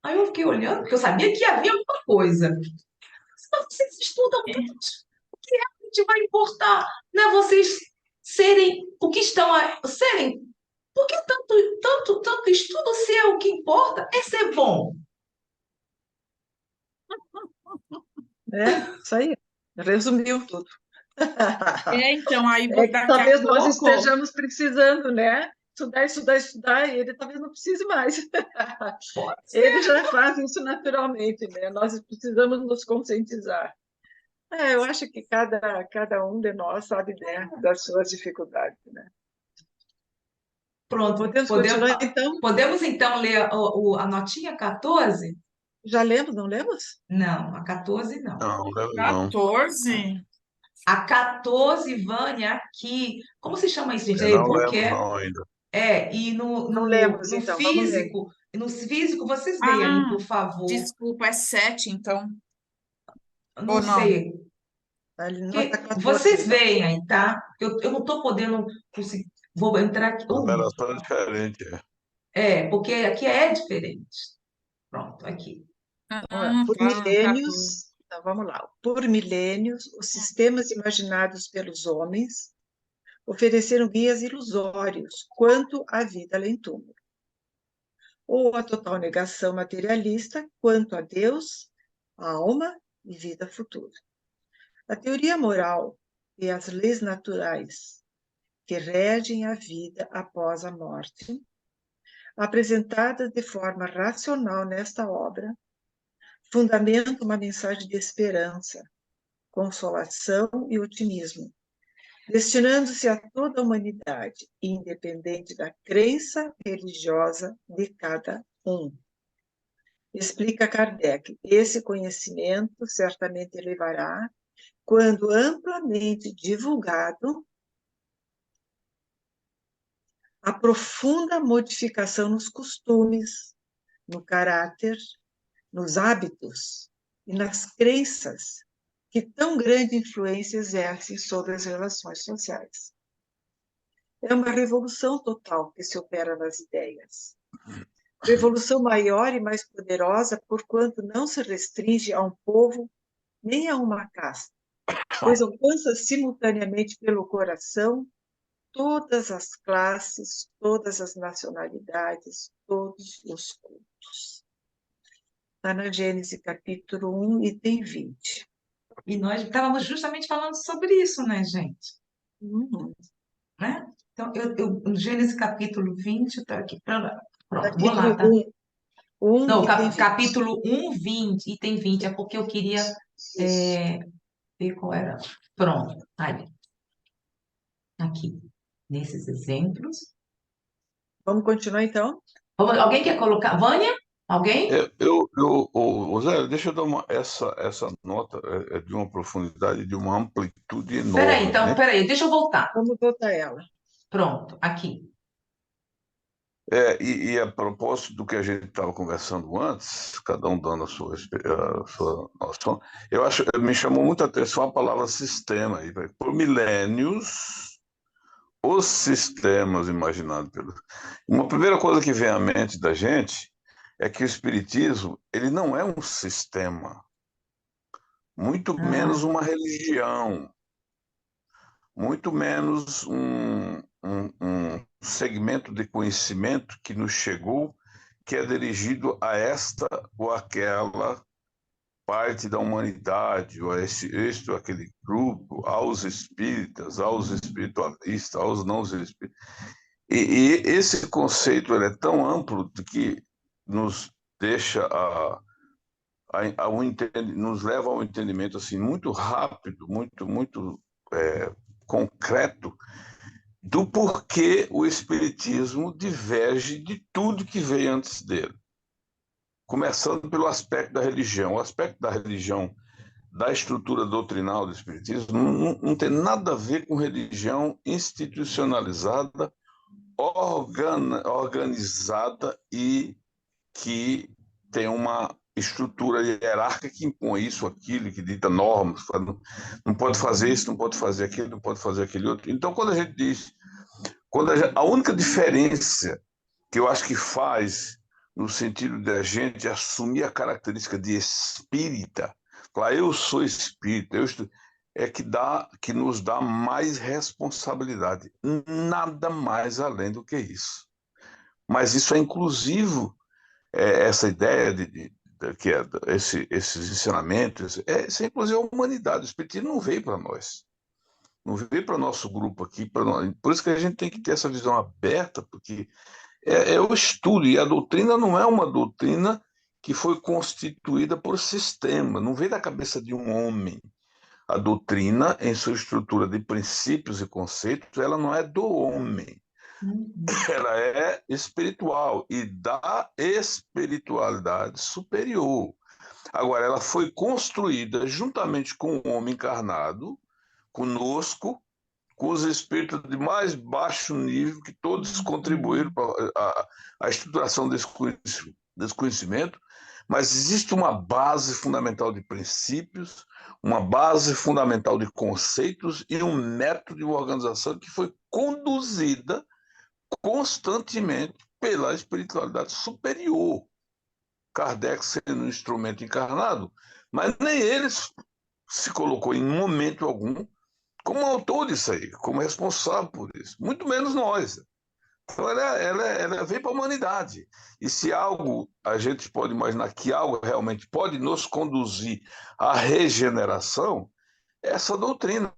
Aí eu fiquei olhando, porque eu sabia que havia alguma coisa. Mas vocês estudam tanto, o que realmente vai importar? Não é vocês serem o que estão a serem? Por que tanto estudo se é o que importa? É ser bom. Isso aí. Resumiu tudo. Então, aí É que daqui a talvez nós pouco, estejamos precisando, né? Estudar, estudar, estudar, e ele talvez não precise mais. Pode Ele ser. já faz isso naturalmente, né? Nós precisamos nos conscientizar. Eu acho que cada um de nós sabe, né, das suas dificuldades, né? Pronto. Podemos continuar, então? Podemos então ler a notinha 14? Já lemos, não lemos? Não, a 14 não. Não, não. 14. A 14, Vânia, aqui. Como se chama isso, gente? É Não e-book? lemos, não, ainda. E Não lemos, no então, vamos ler. físico, vocês veem aí, Ah, por favor. desculpa, é 7, então. Não Ou não? sei. Ali, nota Porque 14, vocês então. veem aí, tá? Eu não estou podendo conseguir. Vou entrar aqui. Numeração é diferente. Porque aqui é diferente. Pronto, aqui. Por Tá, 14. milênios, então vamos lá. Por milênios, os sistemas imaginados pelos homens ofereceram guias ilusórios quanto à vida além-túmulo, ou a total negação materialista quanto a Deus, a alma e vida futura. A teoria moral e as leis naturais que regem a vida após a morte, apresentadas de forma racional nesta obra, fundamentam uma mensagem de esperança, consolação e otimismo, destinando-se a toda a humanidade, independente da crença religiosa de cada um. Explica Kardec, esse conhecimento certamente levará, quando amplamente divulgado, a profunda modificação nos costumes, no caráter, nos hábitos e nas crenças que tão grande influência exercem sobre as relações sociais. É uma revolução total que se opera nas ideias. Revolução maior e mais poderosa, porquanto não se restringe a um povo nem a uma casta, pois alcança simultaneamente pelo coração todas as classes, todas as nacionalidades, todos os cultos. Está na Gênesis capítulo 1, item 20. E nós estávamos justamente falando sobre isso, né, gente? Uhum. Né? Então, no Gênesis capítulo 20, está aqui. Pronto, vou Capítulo lá, tá? 1, Não, item 20. capítulo 1, 20, item 20, é porque eu queria Isso. ver qual era. Pronto, aí. Aqui, nesses exemplos. Vamos continuar, então? Alguém quer colocar? Vânia? Alguém? Zé, deixa eu dar essa nota é de uma profundidade, de uma amplitude Peraí, enorme, então, né? peraí, deixa eu voltar. Vamos voltar ela. Pronto, aqui. E a propósito do que a gente estava conversando antes, cada um dando a sua noção, me chamou muita atenção a palavra sistema. Aí, por milênios, os sistemas imaginados pelos... Uma primeira coisa que vem à mente da gente é que o espiritismo, ele não é um sistema, muito menos uma religião, muito menos um segmento de conhecimento que nos chegou, que é dirigido a esta ou aquela parte da humanidade, ou a este ou aquele grupo, aos espíritas, aos espiritualistas, aos não espíritas. E esse conceito ele é tão amplo de que nos deixa nos leva a um entendimento assim muito rápido, muito concreto do porquê o espiritismo diverge de tudo que veio antes dele. Começando pelo aspecto da religião. O aspecto da religião, da estrutura doutrinal do espiritismo, não tem nada a ver com religião institucionalizada, organizada e que tem uma estrutura hierárquica que impõe isso, aquilo, que dita normas, não pode fazer isso, não pode fazer aquilo, não pode fazer aquele outro. Então, quando a gente diz, a única diferença que eu acho que faz no sentido da gente assumir a característica de espírita, falar eu sou espírita, que nos dá mais responsabilidade, nada mais além do que isso. Mas isso é inclusivo, essa ideia que é esses ensinamentos, isso é inclusive a humanidade. O espiritismo não veio para nós, não veio para nosso grupo aqui, para nós. Por isso que a gente tem que ter essa visão aberta, porque é o estudo, e a doutrina não é uma doutrina que foi constituída por sistema, não veio da cabeça de um homem. A doutrina, em sua estrutura de princípios e conceitos, ela não é do homem, ela é espiritual e da espiritualidade superior. Agora, ela foi construída juntamente com o homem encarnado, conosco, com os espíritos de mais baixo nível, que todos contribuíram para a estruturação desse conhecimento, mas existe uma base fundamental de princípios, uma base fundamental de conceitos e um método de organização que foi conduzida constantemente pela espiritualidade superior. Kardec sendo um instrumento encarnado, mas nem ele se colocou em momento algum como autor disso aí, como responsável por isso, muito menos nós. Então ela veio para a humanidade. E se algo, a gente pode imaginar que algo realmente pode nos conduzir à regeneração, é essa doutrina,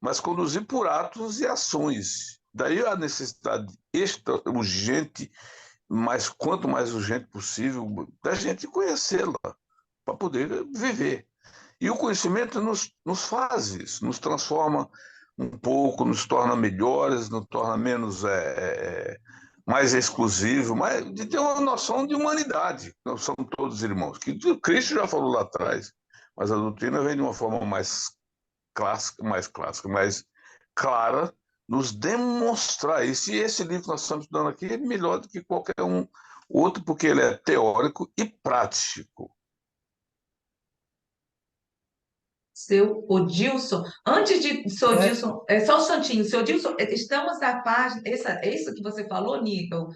mas conduzir por atos e ações. Daí a necessidade extra, urgente, mas quanto mais urgente possível, da gente conhecê-la, para poder viver. E o conhecimento nos faz isso, nos transforma um pouco, nos torna melhores, nos torna menos mais exclusivo, mas de ter uma noção de humanidade. Nós somos todos irmãos. Que Cristo já falou lá atrás, mas a doutrina vem de uma forma mais clássica, mais clara, nos demonstrar isso. E esse livro que nós estamos estudando aqui é melhor do que qualquer outro, porque ele é teórico e prático. Seu Odilson. Antes de seu É, Odilson, só um instantinho, seu Odilson, estamos na página, é isso que você falou, Nível,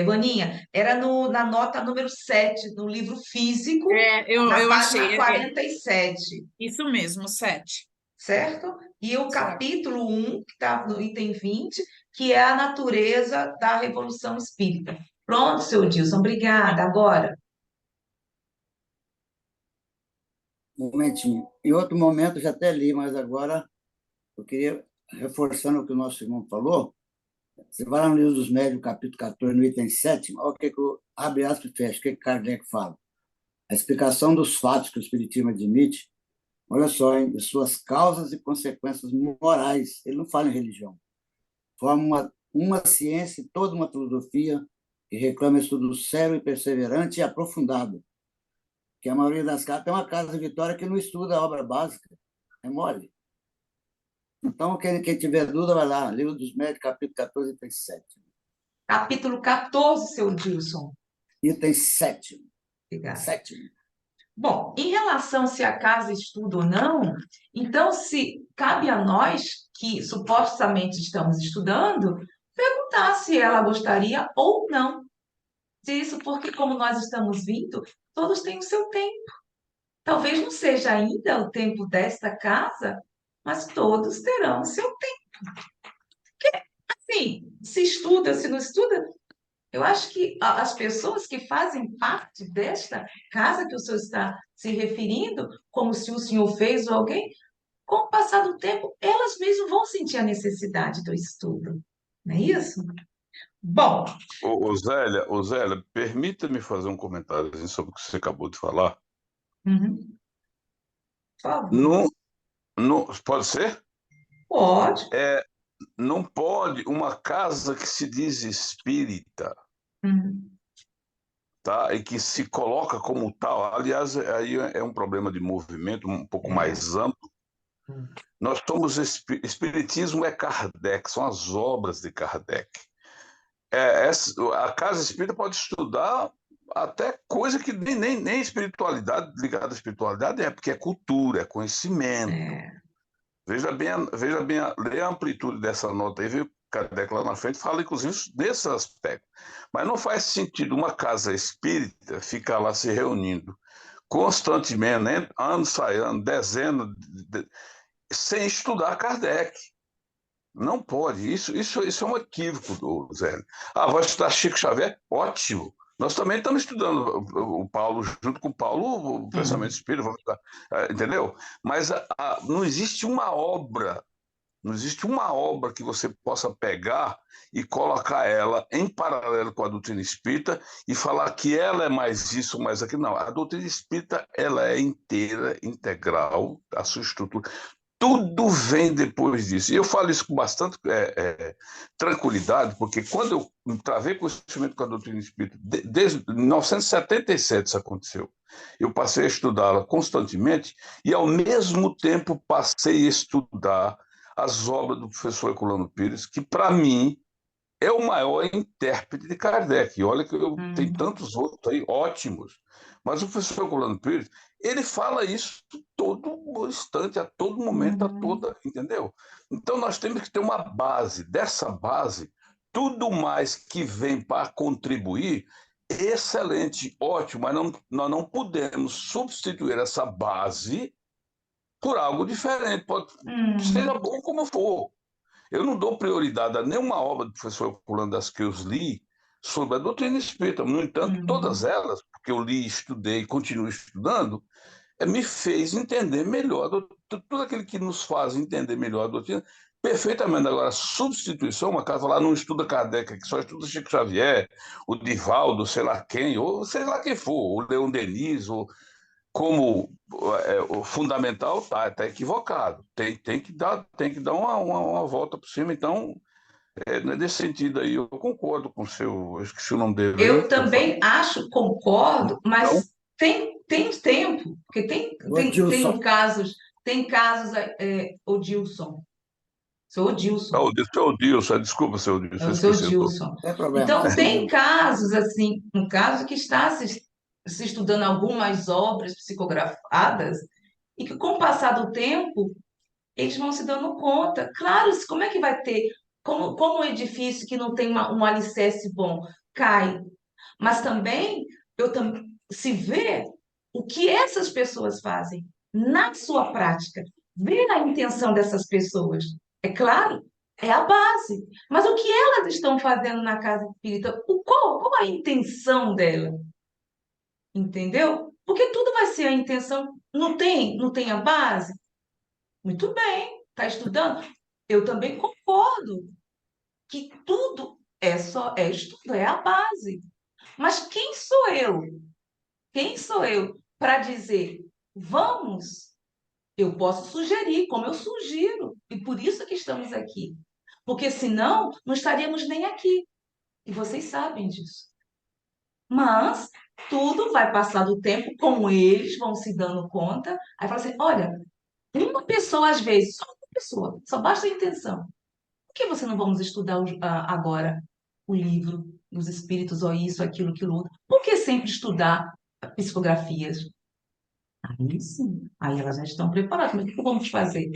Vaninha, era na nota número 7 no livro físico, na Eu página achei. 47, Isso mesmo, 7. certo? E o Certo. capítulo 1, que está no item 20, que é a natureza da Revolução Espírita. Pronto, seu Odilson, obrigada. Agora, um momentinho. Em outro momento eu já até li, mas agora eu queria, reforçando o que o nosso irmão falou, você vai lá no Livro dos Médiuns, capítulo 14, no item 7, olha o que abre aspas e fecha, o que Kardec fala. A explicação dos fatos que o Espiritismo admite, olha só, hein, de suas causas e consequências morais. Ele não fala em religião. Forma uma ciência e toda uma filosofia que reclama estudo sério e perseverante e aprofundado. Que a maioria das casas tem uma casa de Vitória que não estuda a obra básica. É mole. Então, quem tiver dúvida, vai lá, Livro dos Médiuns, capítulo 14, item 7. capítulo 14, seu Odilson. Item 7. Obrigada. 7. Bom, em relação se a casa estuda ou não, então se cabe a nós que supostamente estamos estudando, perguntar se ela gostaria ou não disso, porque como nós estamos vindo, todos têm o seu tempo. Talvez não seja ainda o tempo desta casa, mas todos terão o seu tempo. Sim, se estuda, se não estuda, eu acho que as pessoas que fazem parte desta casa que o senhor está se referindo, como se o senhor fez ou alguém, com o passar do tempo, elas mesmas vão sentir a necessidade do estudo. Não é isso? Bom, Zélia, permita-me fazer um comentário sobre o que você acabou de falar. por favor. Pode ser? Pode. Não pode uma casa que se diz espírita, Uhum. tá? E que se coloca como tal. Aliás, aí é um problema de movimento um pouco mais amplo. Nós somos espiritismo é Kardec, são as obras de Kardec. A casa espírita pode estudar até coisa que nem espiritualidade, ligada à espiritualidade porque é cultura, é conhecimento. Veja bem, lê a amplitude dessa nota aí, viu? Kardec lá na frente fala, inclusive, desse aspecto. Mas não faz sentido uma casa espírita ficar lá se reunindo constantemente, né? Ano sai ano, dezenas, sem estudar Kardec. Não pode. Isso é um equívoco, Zé. Vai estudar Chico Xavier? Ótimo. Nós também estamos estudando o Paulo, junto com o Paulo, o pensamento espírita, vamos estudar, entendeu? Mas não existe uma obra que você possa pegar e colocar ela em paralelo com a doutrina espírita e falar que ela é mais isso, mais aquilo. Não, a doutrina espírita ela é inteira, integral, a sua estrutura. Tudo vem depois disso. E eu falo isso com bastante tranquilidade, porque quando eu travei conhecimento com a doutrina espírita, desde 1977 isso aconteceu. Eu passei a estudá-la constantemente e, ao mesmo tempo, passei a estudar as obras do professor Herculano Pires, que, para mim, é o maior intérprete de Kardec. E olha que eu tenho tantos outros aí ótimos. Mas o professor Herculano Pires, ele fala isso todo instante, a todo momento, entendeu? Então nós temos que ter uma base. Dessa base, tudo mais que vem para contribuir, excelente, ótimo, mas nós não podemos substituir essa base por algo diferente. Seja bom como for. Eu não dou prioridade a nenhuma obra do professor Herculano das que eu li sobre a doutrina espírita. No entanto, todas elas, porque eu li, estudei e continuo estudando, me fez entender melhor, tudo aquilo que nos faz entender melhor a doutrina, perfeitamente. Agora, substituição, uma casa lá não estuda Kardec, que só estuda Chico Xavier, o Divaldo, sei lá quem, ou sei lá quem for, o Leon Denis, ou como o fundamental tá equivocado. Tem que dar uma volta por cima. Então, nesse sentido aí, eu concordo com o seu. Eu esqueci o nome dele. Eu também acho, concordo, mas tem tempo, porque tem casos, Odilson. Sou Odilson. Seu Dilson, desculpa, seu Dilson. É o seu Dilson. Não tem problema. Então, tem casos, assim, um caso que está se estudando algumas obras psicografadas e que com o passar do tempo, eles vão se dando conta. Claro, como é que vai ter, como um edifício que não tem um alicerce bom cai, mas também se vê o que essas pessoas fazem na sua prática, ver a intenção dessas pessoas. É claro, é a base. Mas o que elas estão fazendo na casa espírita? Qual a intenção dela? Entendeu? Porque tudo vai ser a intenção. Não tem a base? Muito bem, está estudando? Eu também concordo que tudo é estudo, é a base. Mas quem sou eu? Quem sou eu para dizer, vamos? Eu posso sugerir, como eu sugiro, e por isso que estamos aqui. Porque senão não estaríamos nem aqui. E vocês sabem disso. Mas tudo vai passar do tempo, como eles vão se dando conta. Aí fala assim: olha, uma pessoa às vezes, só uma pessoa, só basta a intenção. Por que você não vamos estudar agora o livro dos espíritos, ou isso, aquilo outro? Por que sempre estudar psicografias? Aí sim, aí elas já estão preparadas. Mas o que vamos fazer?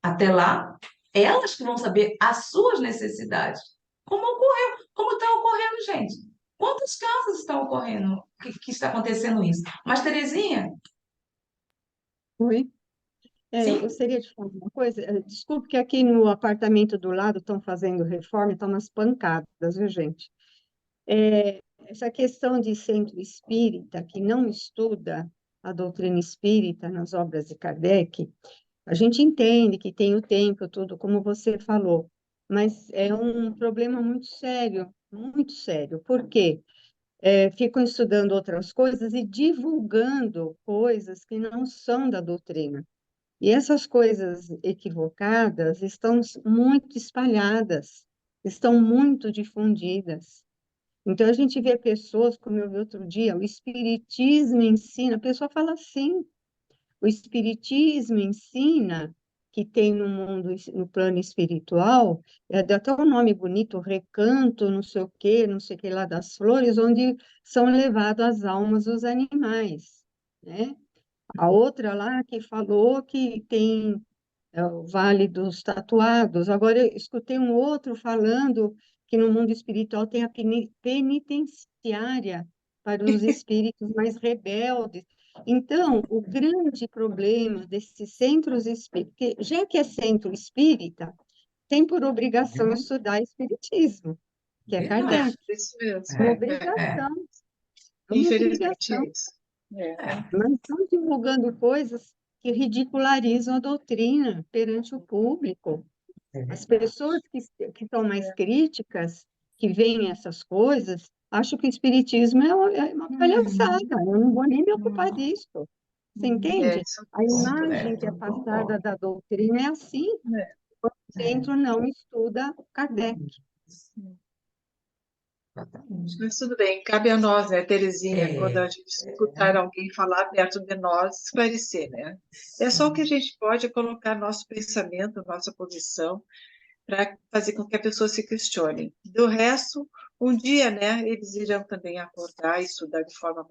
Até lá, elas que vão saber as suas necessidades. Como ocorreu, como está ocorrendo, gente. Quantos casos estão ocorrendo que está acontecendo isso? Mas, Terezinha, Oi? Eu sim? gostaria de falar uma coisa. Desculpe que aqui no apartamento do lado estão fazendo reforma, estão umas pancadas, viu, gente? Essa questão de centro espírita que não estuda a doutrina espírita nas obras de Kardec, a gente entende que tem o tempo, tudo como você falou, mas é um problema muito sério, muito sério. Por quê? Ficam estudando outras coisas e divulgando coisas que não são da doutrina. E essas coisas equivocadas estão muito espalhadas, estão muito difundidas. Então, a gente vê pessoas, como eu vi outro dia, o Espiritismo ensina, a pessoa fala assim, o Espiritismo ensina que tem no mundo, no plano espiritual, dá até um nome bonito, recanto, não sei o que lá das flores, onde são levadas as almas dos animais, né? A outra lá que falou que tem o Vale dos Tatuados. Agora, eu escutei um outro falando que no mundo espiritual tem a penitenciária para os espíritos mais rebeldes. Então, o grande problema desses centros espíritas, porque já que é centro espírita, tem por obrigação estudar espiritismo, que é Verdade. Kardec. Isso mesmo. Uma É. obrigação, uma Infelizmente obrigação. é isso. Mas estão divulgando coisas que ridicularizam a doutrina perante o público. As pessoas que são mais críticas, que veem essas coisas, acham que o espiritismo é uma palhaçada. Eu não vou nem me ocupar disso. Você entende? Isso A imagem que é Eu passada concordo. da doutrina é assim. O centro não estuda Kardec. Exatamente. Mas tudo bem, cabe a nós, né, Terezinha, quando É, a gente escutar alguém falar perto de nós, esclarecer, né? É só o que a gente pode é colocar nosso pensamento, nossa posição, para fazer com que a pessoa se questione. Do resto, um dia, né, eles irão também acordar e estudar de forma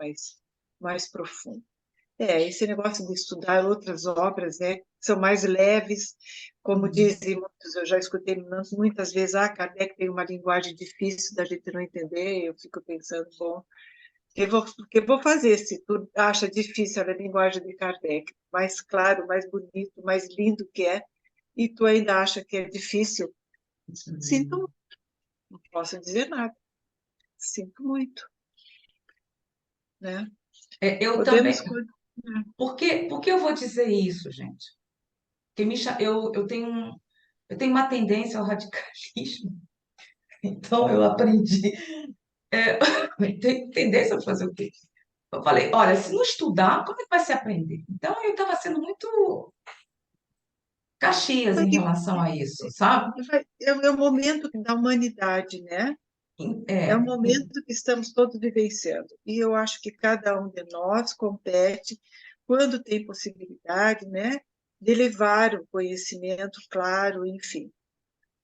mais profunda. Esse negócio de estudar outras obras, né, são mais leves, como dizem muitos, eu já escutei muitas vezes, Kardec tem uma linguagem difícil da gente não entender, eu fico pensando, bom, que vou fazer se tu acha difícil a linguagem de Kardec, mais claro, mais bonito, mais lindo que é, e tu ainda acha que é difícil? Sinto, não posso dizer nada, sinto muito, né? Eu Podemos... também. Por que eu vou dizer isso, gente? Porque eu tenho uma tendência ao radicalismo, então eu aprendi. Eu tenho tendência a fazer o quê? Eu falei, olha, se não estudar, como é que vai se aprender? Então eu estava sendo muito Caxias em relação a isso, sabe? É o momento da humanidade, né? É o É, momento que estamos todos vivenciando. E eu acho que cada um de nós compete, quando tem possibilidade, né, de levar o conhecimento claro, enfim.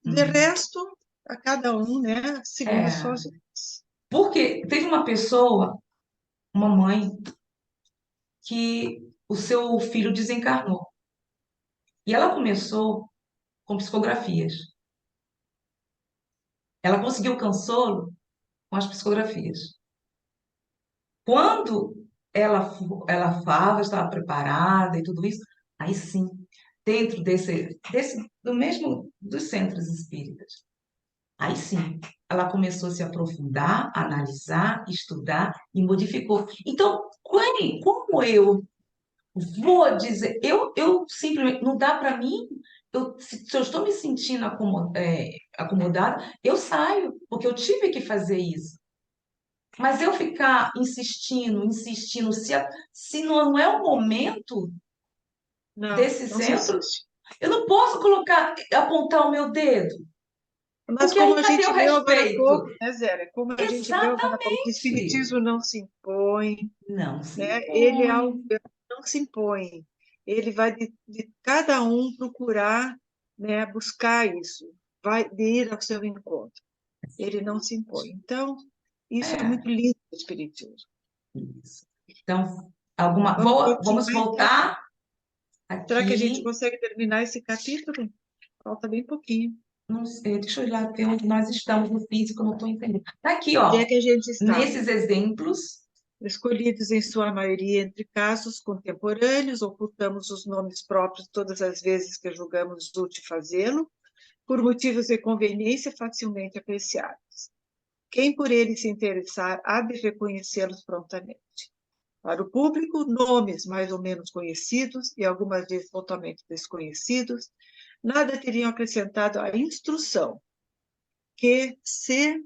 De resto, a cada um, né, segundo as é. suas vidas. Porque teve uma pessoa, uma mãe, que o seu filho desencarnou. E ela começou com psicografias. Ela conseguiu consolo com as psicografias. Quando ela falava, estava preparada e tudo isso, aí sim, dentro do mesmo dos centros espíritas, aí sim, ela começou a se aprofundar, analisar, estudar e modificou. Então, como eu vou dizer, eu simplesmente, não dá para mim, se eu estou me sentindo acomodada, eu saio, porque eu tive que fazer isso. Mas eu ficar insistindo, insistindo, se não é o momento Não, desse não se centro, insiste. eu não posso apontar o meu dedo, Mas porque como aí a cadê gente o leu agora há respeito? pouco, né, Zélia? Como a gente leu agora há pouco, o Exatamente. Espiritismo não se impõe, Não se né? Ele é algo impõe. que não se impõe. Ele vai de cada um procurar, né, buscar isso, vai de ir ao seu encontro. Ele não se impõe. Então, isso é É, muito lindo do Espiritismo. isso. Então, Vamos vamos continuar, então? voltar Será que a gente aqui. consegue terminar esse capítulo? Falta bem pouquinho. Não sei, deixa eu ir lá ver onde nós estamos no físico, não estou entendendo. Está aqui, Onde é ó, que a gente está? nesses exemplos. Escolhidos em sua maioria entre casos contemporâneos, ocultamos os nomes próprios todas as vezes que julgamos útil fazê-lo, por motivos de conveniência facilmente apreciáveis. Quem por ele se interessar há de reconhecê-los prontamente. Para o público, nomes mais ou menos conhecidos e algumas vezes totalmente desconhecidos, nada teriam acrescentado à instrução que se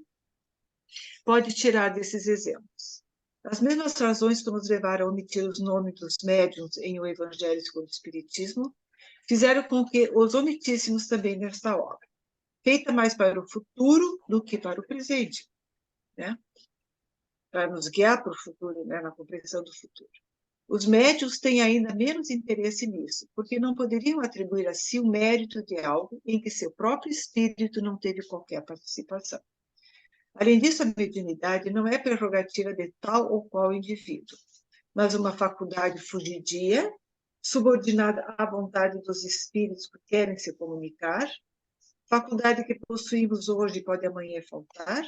pode tirar desses exemplos. As mesmas razões que nos levaram a omitir os nomes dos médiuns em O Evangelho segundo o Espiritismo fizeram com que os omitíssemos também nesta obra, feita mais para o futuro do que para o presente, né? Para nos guiar para o futuro, né? Na compreensão do futuro. Os médiuns têm ainda menos interesse nisso, porque não poderiam atribuir a si o mérito de algo em que seu próprio espírito não teve qualquer participação. Além disso, a mediunidade não é prerrogativa de tal ou qual indivíduo, mas uma faculdade fugidia, subordinada à vontade dos espíritos que querem se comunicar, faculdade que possuímos hoje e pode amanhã faltar,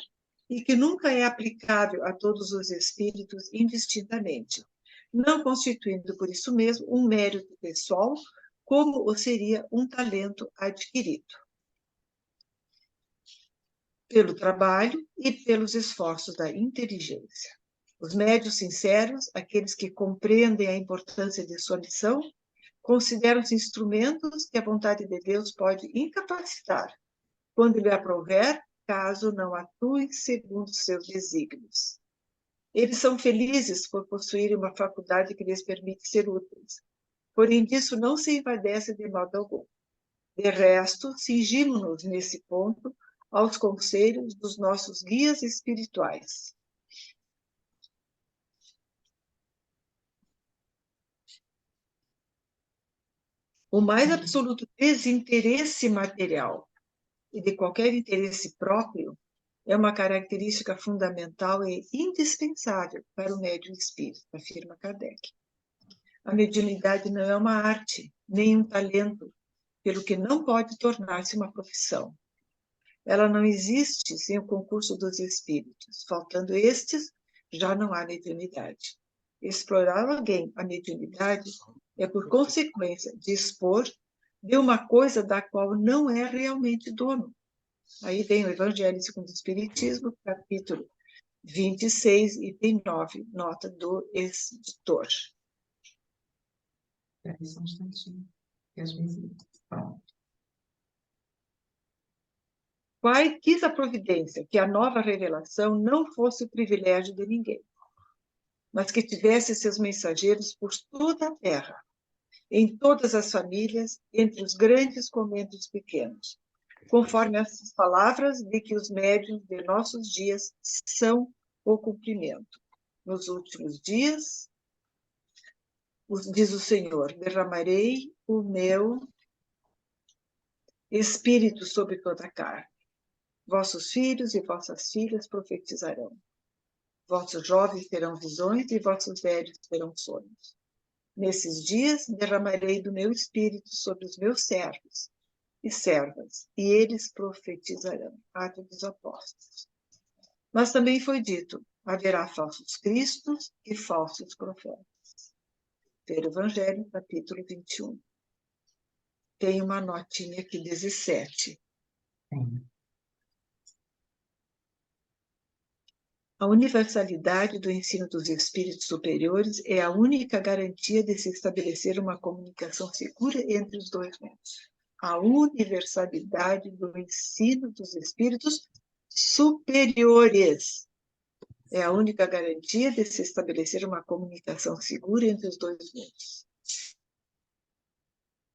e que nunca é aplicável a todos os espíritos indistintamente, não constituindo por isso mesmo um mérito pessoal, como o seria um talento adquirido pelo trabalho e pelos esforços da inteligência. Os médios sinceros, aqueles que compreendem a importância de sua missão, consideram-se instrumentos que a vontade de Deus pode incapacitar, quando lhe aprouver, caso não atuem segundo seus desígnios. Eles são felizes por possuírem uma faculdade que lhes permite ser úteis, porém disso não se invadece de modo algum. De resto, cingimos-nos nesse ponto aos conselhos dos nossos guias espirituais. O mais absoluto desinteresse material e de qualquer interesse próprio é uma característica fundamental e indispensável para o médium espírita, afirma Kardec. A mediunidade não é uma arte, nem um talento, pelo que não pode tornar-se uma profissão. Ela não existe sem o concurso dos espíritos. Faltando estes, já não há mediunidade. Explorar alguém a mediunidade é, por consequência, dispor de uma coisa da qual não é realmente dono. Aí vem o Evangelho segundo o Espiritismo, capítulo 26, item 9, nota do editor. Espera aí só um instantinho, que às vezes... Pronto. Quis a providência que a nova revelação não fosse o privilégio de ninguém, mas que tivesse seus mensageiros por toda a terra, em todas as famílias, entre os grandes como entre os pequenos, conforme essas palavras de que os médiuns de nossos dias são o cumprimento. Nos últimos dias, diz o Senhor, derramarei o meu espírito sobre toda a carne. Vossos filhos e vossas filhas profetizarão. Vossos jovens terão visões e vossos velhos terão sonhos. Nesses dias derramarei do meu espírito sobre os meus servos e servas, e eles profetizarão. Atos dos Apóstolos. Mas também foi dito, haverá falsos cristos e falsos profetas. Ver Evangelho, capítulo 21. Tem uma notinha aqui, 17. A universalidade do ensino dos espíritos superiores é a única garantia de se estabelecer uma comunicação segura entre os dois mundos. A universalidade do ensino dos espíritos superiores é a única garantia de se estabelecer uma comunicação segura entre os dois mundos.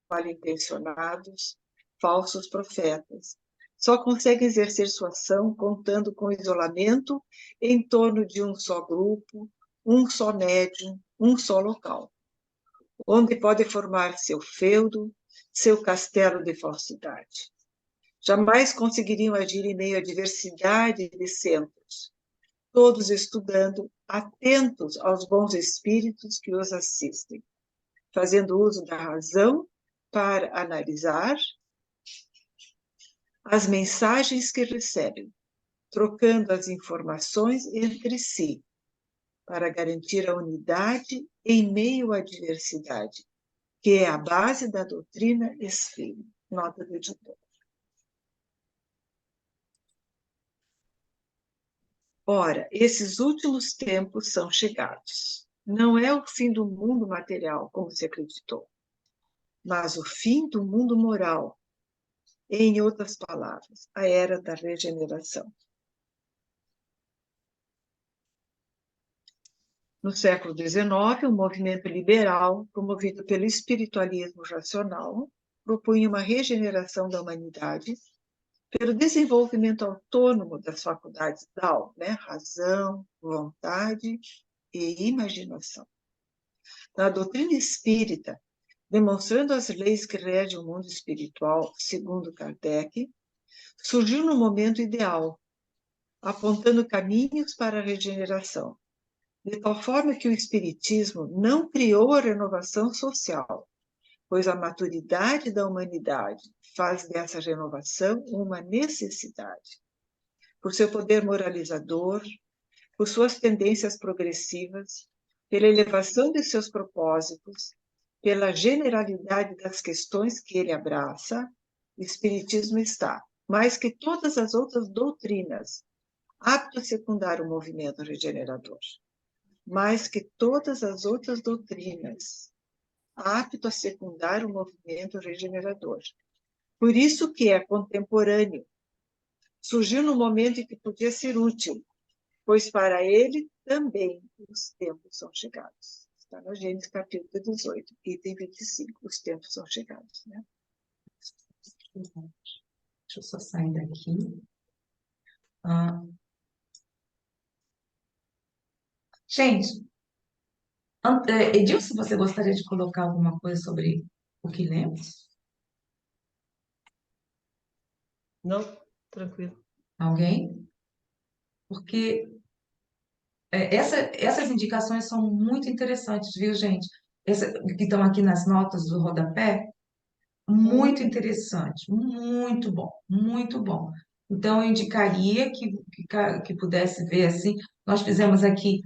Mal intencionados, falsos profetas, só conseguem exercer sua ação contando com isolamento em torno de um só grupo, um só médium, um só local, onde pode formar seu feudo, seu castelo de falsidade. Jamais conseguiriam agir em meio à diversidade de centros, todos estudando, atentos aos bons espíritos que os assistem, fazendo uso da razão para analisar as mensagens que recebem, trocando as informações entre si, para garantir a unidade em meio à diversidade, que é a base da doutrina espírita. Nota do editor. Ora, esses últimos tempos são chegados. Não é o fim do mundo material, como se acreditou, mas o fim do mundo moral. Em outras palavras, a era da regeneração. No século XIX, o movimento liberal, promovido pelo espiritualismo racional, propunha uma regeneração da humanidade pelo desenvolvimento autônomo das faculdades da alma, né? Razão, vontade e imaginação. Na doutrina espírita, demonstrando as leis que regem o mundo espiritual, segundo Kardec, surgiu no momento ideal, apontando caminhos para a regeneração, de tal forma que o Espiritismo não criou a renovação social, pois a maturidade da humanidade faz dessa renovação uma necessidade. Por seu poder moralizador, por suas tendências progressivas, pela elevação de seus propósitos, pela generalidade das questões que ele abraça, o Espiritismo está, mais que todas as outras doutrinas, apto a secundar o movimento regenerador. Mais que todas as outras doutrinas, apto a secundar o movimento regenerador. Por isso que é contemporâneo. Surgiu no momento em que podia ser útil, pois para ele também os tempos são chegados. Está no Gênesis capítulo 18, item 25, os tempos são chegados. Né? Deixa eu só sair daqui. Gente, Edilson, você gostaria de colocar alguma coisa sobre o que lemos? Não, tranquilo. Alguém? Porque essas indicações são muito interessantes, viu, gente? Que estão aqui nas notas do rodapé, muito interessante, muito bom, muito bom. Então, eu indicaria que pudesse ver assim. Nós fizemos aqui,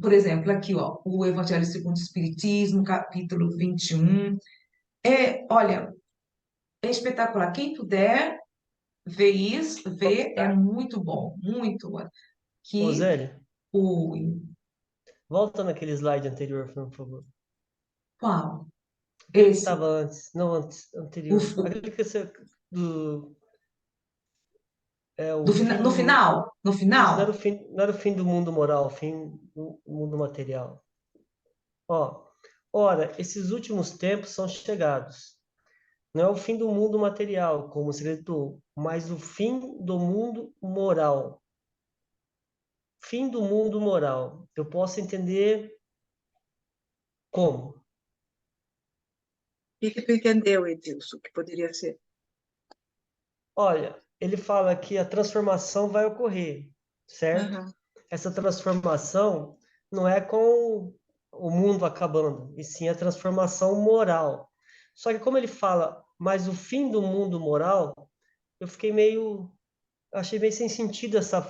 por exemplo, aqui, ó, o Evangelho segundo o Espiritismo, capítulo 21. Olha, é espetacular. Quem puder ver isso, é muito bom, muito bom. Ô, Zélia, Oi. volta naquele slide anterior, por favor. Qual? Aquele que Esse. estava antes, não antes, anterior. O- Aquele que você... No final? No Isso, não era final? não era o fim do mundo moral, o fim do mundo material. Ó, ora, esses últimos tempos são chegados. Não é o fim do mundo material, como se gritou, mas o fim do mundo moral. Fim do mundo moral. Eu posso entender como? O que tu entendeu, Edilson, que poderia ser? Olha, ele fala que a transformação vai ocorrer, certo? Uhum. Essa transformação não é com o mundo acabando, e sim a transformação moral. Só que como ele fala, mas o fim do mundo moral, eu fiquei meio, achei meio sem sentido Eu essa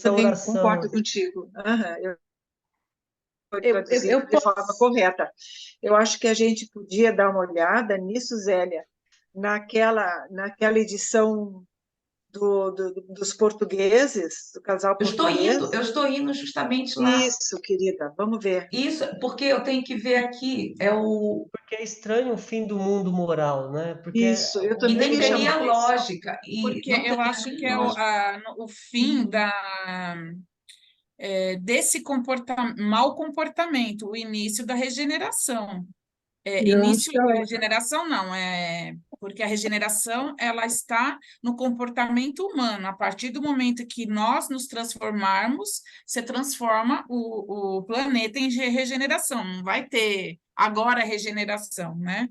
também oração. concordo contigo. Aham, foi Eu, eu, traduzido eu de forma posso. correta. Eu acho que a gente podia dar uma olhada nisso, Zélia, naquela edição dos portugueses, do casal português. Eu estou indo justamente lá. Isso, querida, vamos ver. Isso, porque eu tenho que ver aqui, é o Porque é estranho o fim do mundo moral, né? Porque Isso, eu e também nem me chamou teria a atenção. lógica e Porque não eu teria acho que é lógica. o fim desse mau comportamento, o início da regeneração. Eu acho Início que da regeneração não, porque a regeneração ela está no comportamento humano. A partir do momento que nós nos transformarmos, você transforma o planeta em regeneração. Não vai ter agora regeneração, né?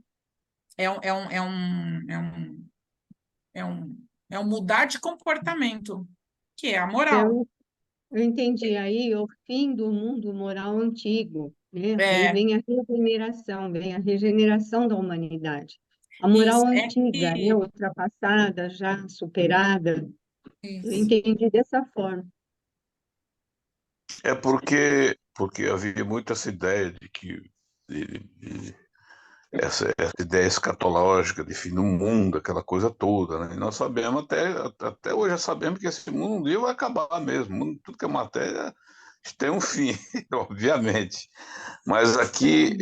É um, é um, é um, é um, é um, é um mudar de comportamento, que é a moral. eu, eu entendi aí o fim do mundo moral antigo, né? Aí É, vem a regeneração da humanidade. A moral isso, é antiga, né? que Ultrapassada, já superada. Eu isso. entendi dessa forma. É porque havia muito essa ideia de que essa ideia escatológica de fim do mundo, aquela coisa toda, né? E nós sabemos até hoje já sabemos que esse mundo um dia vai acabar mesmo. Tudo que é matéria tem um fim, obviamente. Mas aqui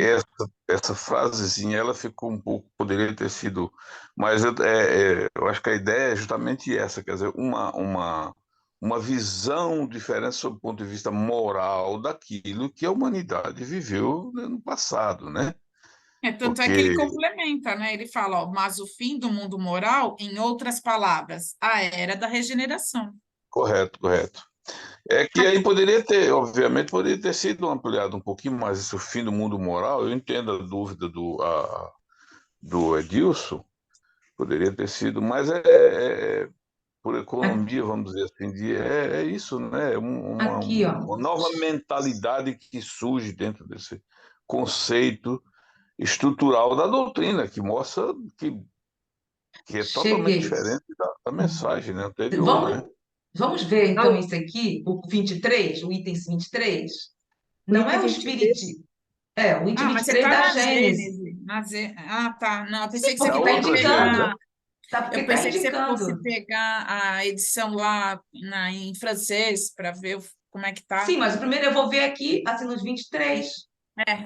essa frasezinha ela ficou um pouco, poderia ter sido, mas eu acho que a ideia é justamente essa, quer dizer, uma visão diferente sob o ponto de vista moral daquilo que a humanidade viveu no passado, né? Tanto é que ele Porque, complementa, né? Ele fala, ó, mas o fim do mundo moral, em outras palavras, a era da regeneração. correto, correto. É que aí poderia ter, obviamente, poderia ter sido ampliado um pouquinho mais esse fim do mundo moral. Eu entendo a dúvida do Edilson, poderia ter sido, mas por economia, vamos dizer assim, é isso, né? Aqui, ó. Uma nova mentalidade que surge dentro desse conceito estrutural da doutrina, que mostra que é totalmente Cheguei. diferente da mensagem, né, anterior, né? Vamos ver então Alô, isso aqui, o 23, o item 23. o Não item é o 23? espírito, o item Ah, vinte mas e você três está da na Gênese. Gênese. Ah, tá. Não, eu pensei Sim, que você Da porque está fosse outra Gênesis, né? indicando. pegar. Tá, porque Eu está pensei que você fosse indicando. pegar a edição lá em francês para ver como é que tá. Sim, mas primeiro eu vou ver aqui, assim, nos 23.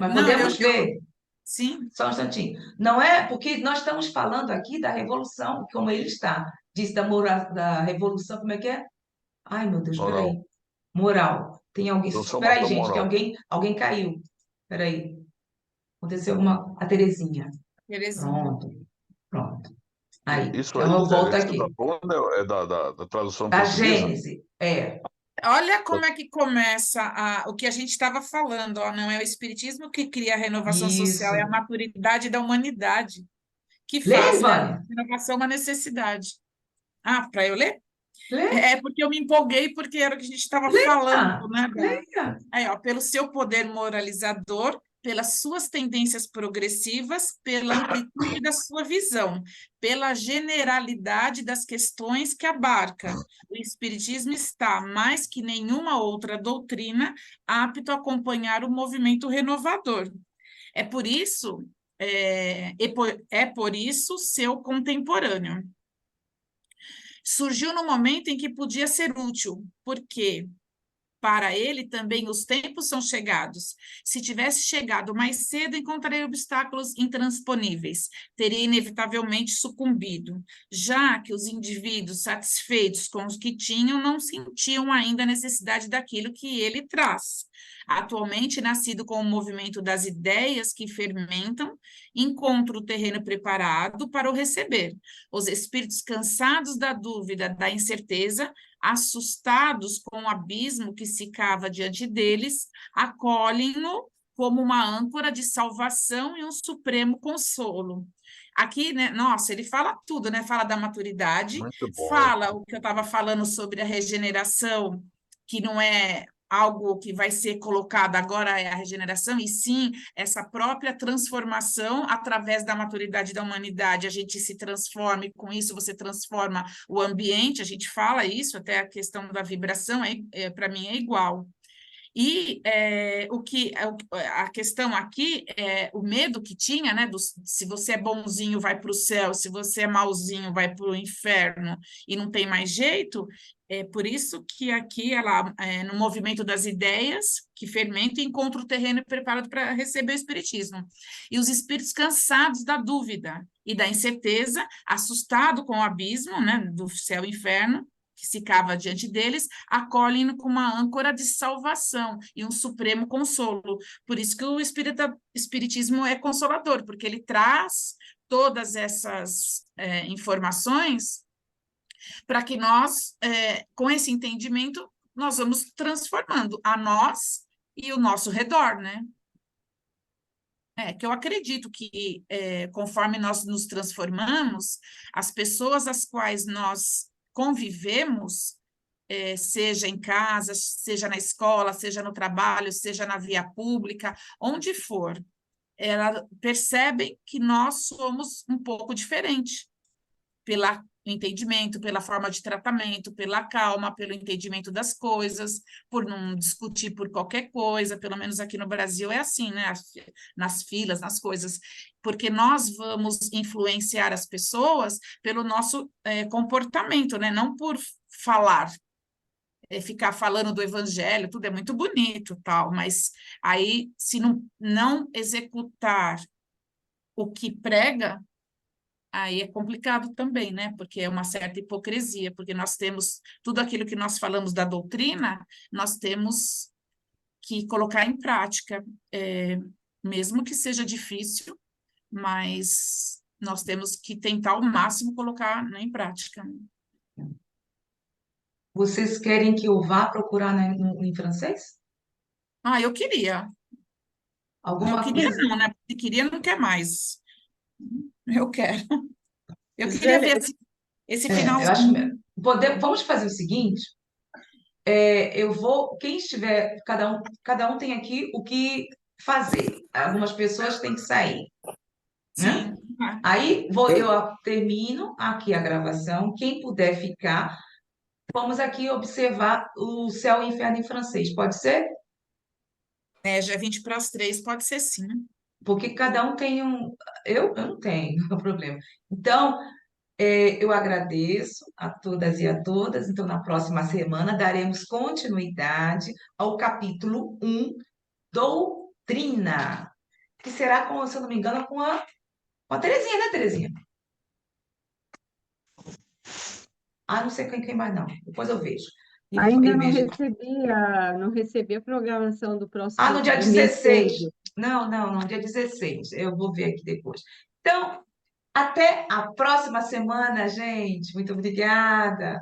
Mas Não, podemos ver. sim, Só um instantinho. Não é porque nós estamos falando aqui da revolução, como ele está. Diz da revolução, como é que é? Ai, meu Deus, Moral. peraí. Moral. Tem alguém. Peraí, Transformação gente, moral. alguém caiu. Peraí. Aconteceu alguma. A Terezinha. Terezinha. Pronto, pronto. Aí. Isso Então aí, eu Zé, volto que você está aqui. falando é da tradução Da portuguesa? Gênese. É. Olha como é que começa o que a gente estava falando, ó, não é o espiritismo que cria a renovação social, é a Isso. maturidade da humanidade que Lê, faz dessa Vânia. renovação uma necessidade. Ah, para eu ler? Lê, É porque eu me empolguei, porque era o que a gente estava falando, leia. né? Leia. Aí, ó, pelo seu poder moralizador, pelas suas tendências progressivas, pela amplitude da sua visão, pela generalidade das questões que abarca. O Espiritismo está, mais que nenhuma outra doutrina, apto a acompanhar o movimento renovador. É por isso, é por isso seu contemporâneo. Surgiu no momento em que podia ser útil, porque para ele também os tempos são chegados. Se tivesse chegado mais cedo, encontraria obstáculos intransponíveis. Teria inevitavelmente sucumbido, já que os indivíduos satisfeitos com os que tinham não sentiam ainda a necessidade daquilo que ele traz. Atualmente, nascido com o movimento das ideias que fermentam, encontra o terreno preparado para o receber. Os espíritos cansados da dúvida, da incerteza, assustados com o abismo que se cava diante deles, acolhem-no como uma âncora de salvação e um supremo consolo. Aqui, né, nossa, ele fala tudo, né? Fala da maturidade, Muito bom, é. fala o que eu estava falando sobre a regeneração, que não é algo que vai ser colocado agora é a regeneração, e sim essa própria transformação através da maturidade da humanidade. A gente se transforma, e com isso você transforma o ambiente, a gente fala isso, até a questão da vibração, para mim é igual. E a questão aqui é o medo que tinha, né? Se você é bonzinho, vai para o céu, se você é malzinho, vai para o inferno e não tem mais jeito. É por isso que aqui ela, no movimento das ideias, que fermenta, encontra o terreno preparado para receber o espiritismo. E os espíritos cansados da dúvida e da incerteza, assustado com o abismo, né, do céu e inferno, que se cava diante deles, acolhem com uma âncora de salvação e um supremo consolo. Por isso que o espiritismo é consolador, porque ele traz todas essas informações para que nós, com esse entendimento, nós vamos transformando a nós e o nosso redor, né? Que eu acredito que, conforme nós nos transformamos, as pessoas às quais nós convivemos, seja em casa, seja na escola, seja no trabalho, seja na via pública, onde for, elas percebem que nós somos um pouco diferente, pelo entendimento, pela forma de tratamento, pela calma, pelo entendimento das coisas, por não discutir por qualquer coisa, pelo menos aqui no Brasil é assim, né? Nas filas, nas coisas, porque nós vamos influenciar as pessoas pelo nosso comportamento, né? Não por falar, ficar falando do evangelho, tudo é muito bonito, tal, mas aí, se não executar o que prega, aí é complicado também, né? Porque é uma certa hipocrisia, porque nós temos tudo aquilo que nós falamos da doutrina, nós temos que colocar em prática, mesmo que seja difícil, mas nós temos que tentar ao máximo colocar, né, em prática. Vocês querem que eu vá procurar em francês? Eu queria. Eu Alguma queria coisa? não, né? Se queria, não quer mais. Eu quero. Eu queria Gisele, ver esse final. Eu acho. Vamos fazer o seguinte: eu vou. Quem estiver. Cada um tem aqui o que fazer. Algumas pessoas têm que sair, né? Sim. Aí eu termino aqui a gravação. Quem puder ficar, vamos aqui observar o céu e o inferno em francês. Pode ser? Já é 20 para as 3, pode ser sim. Porque cada um tem um. Eu não tenho problema. Então, eu agradeço a todas e a todas. Então, na próxima semana, daremos continuidade ao capítulo 1, Doutrina, que será, se eu não me engano, com a Terezinha, né, Terezinha? Não sei quem mais não. Depois eu vejo. E ainda vejo. não recebi a programação do No próximo dia do mês 16. todo. Não, dia 16. Eu vou ver aqui depois. Então, até a próxima semana, gente. Muito obrigada.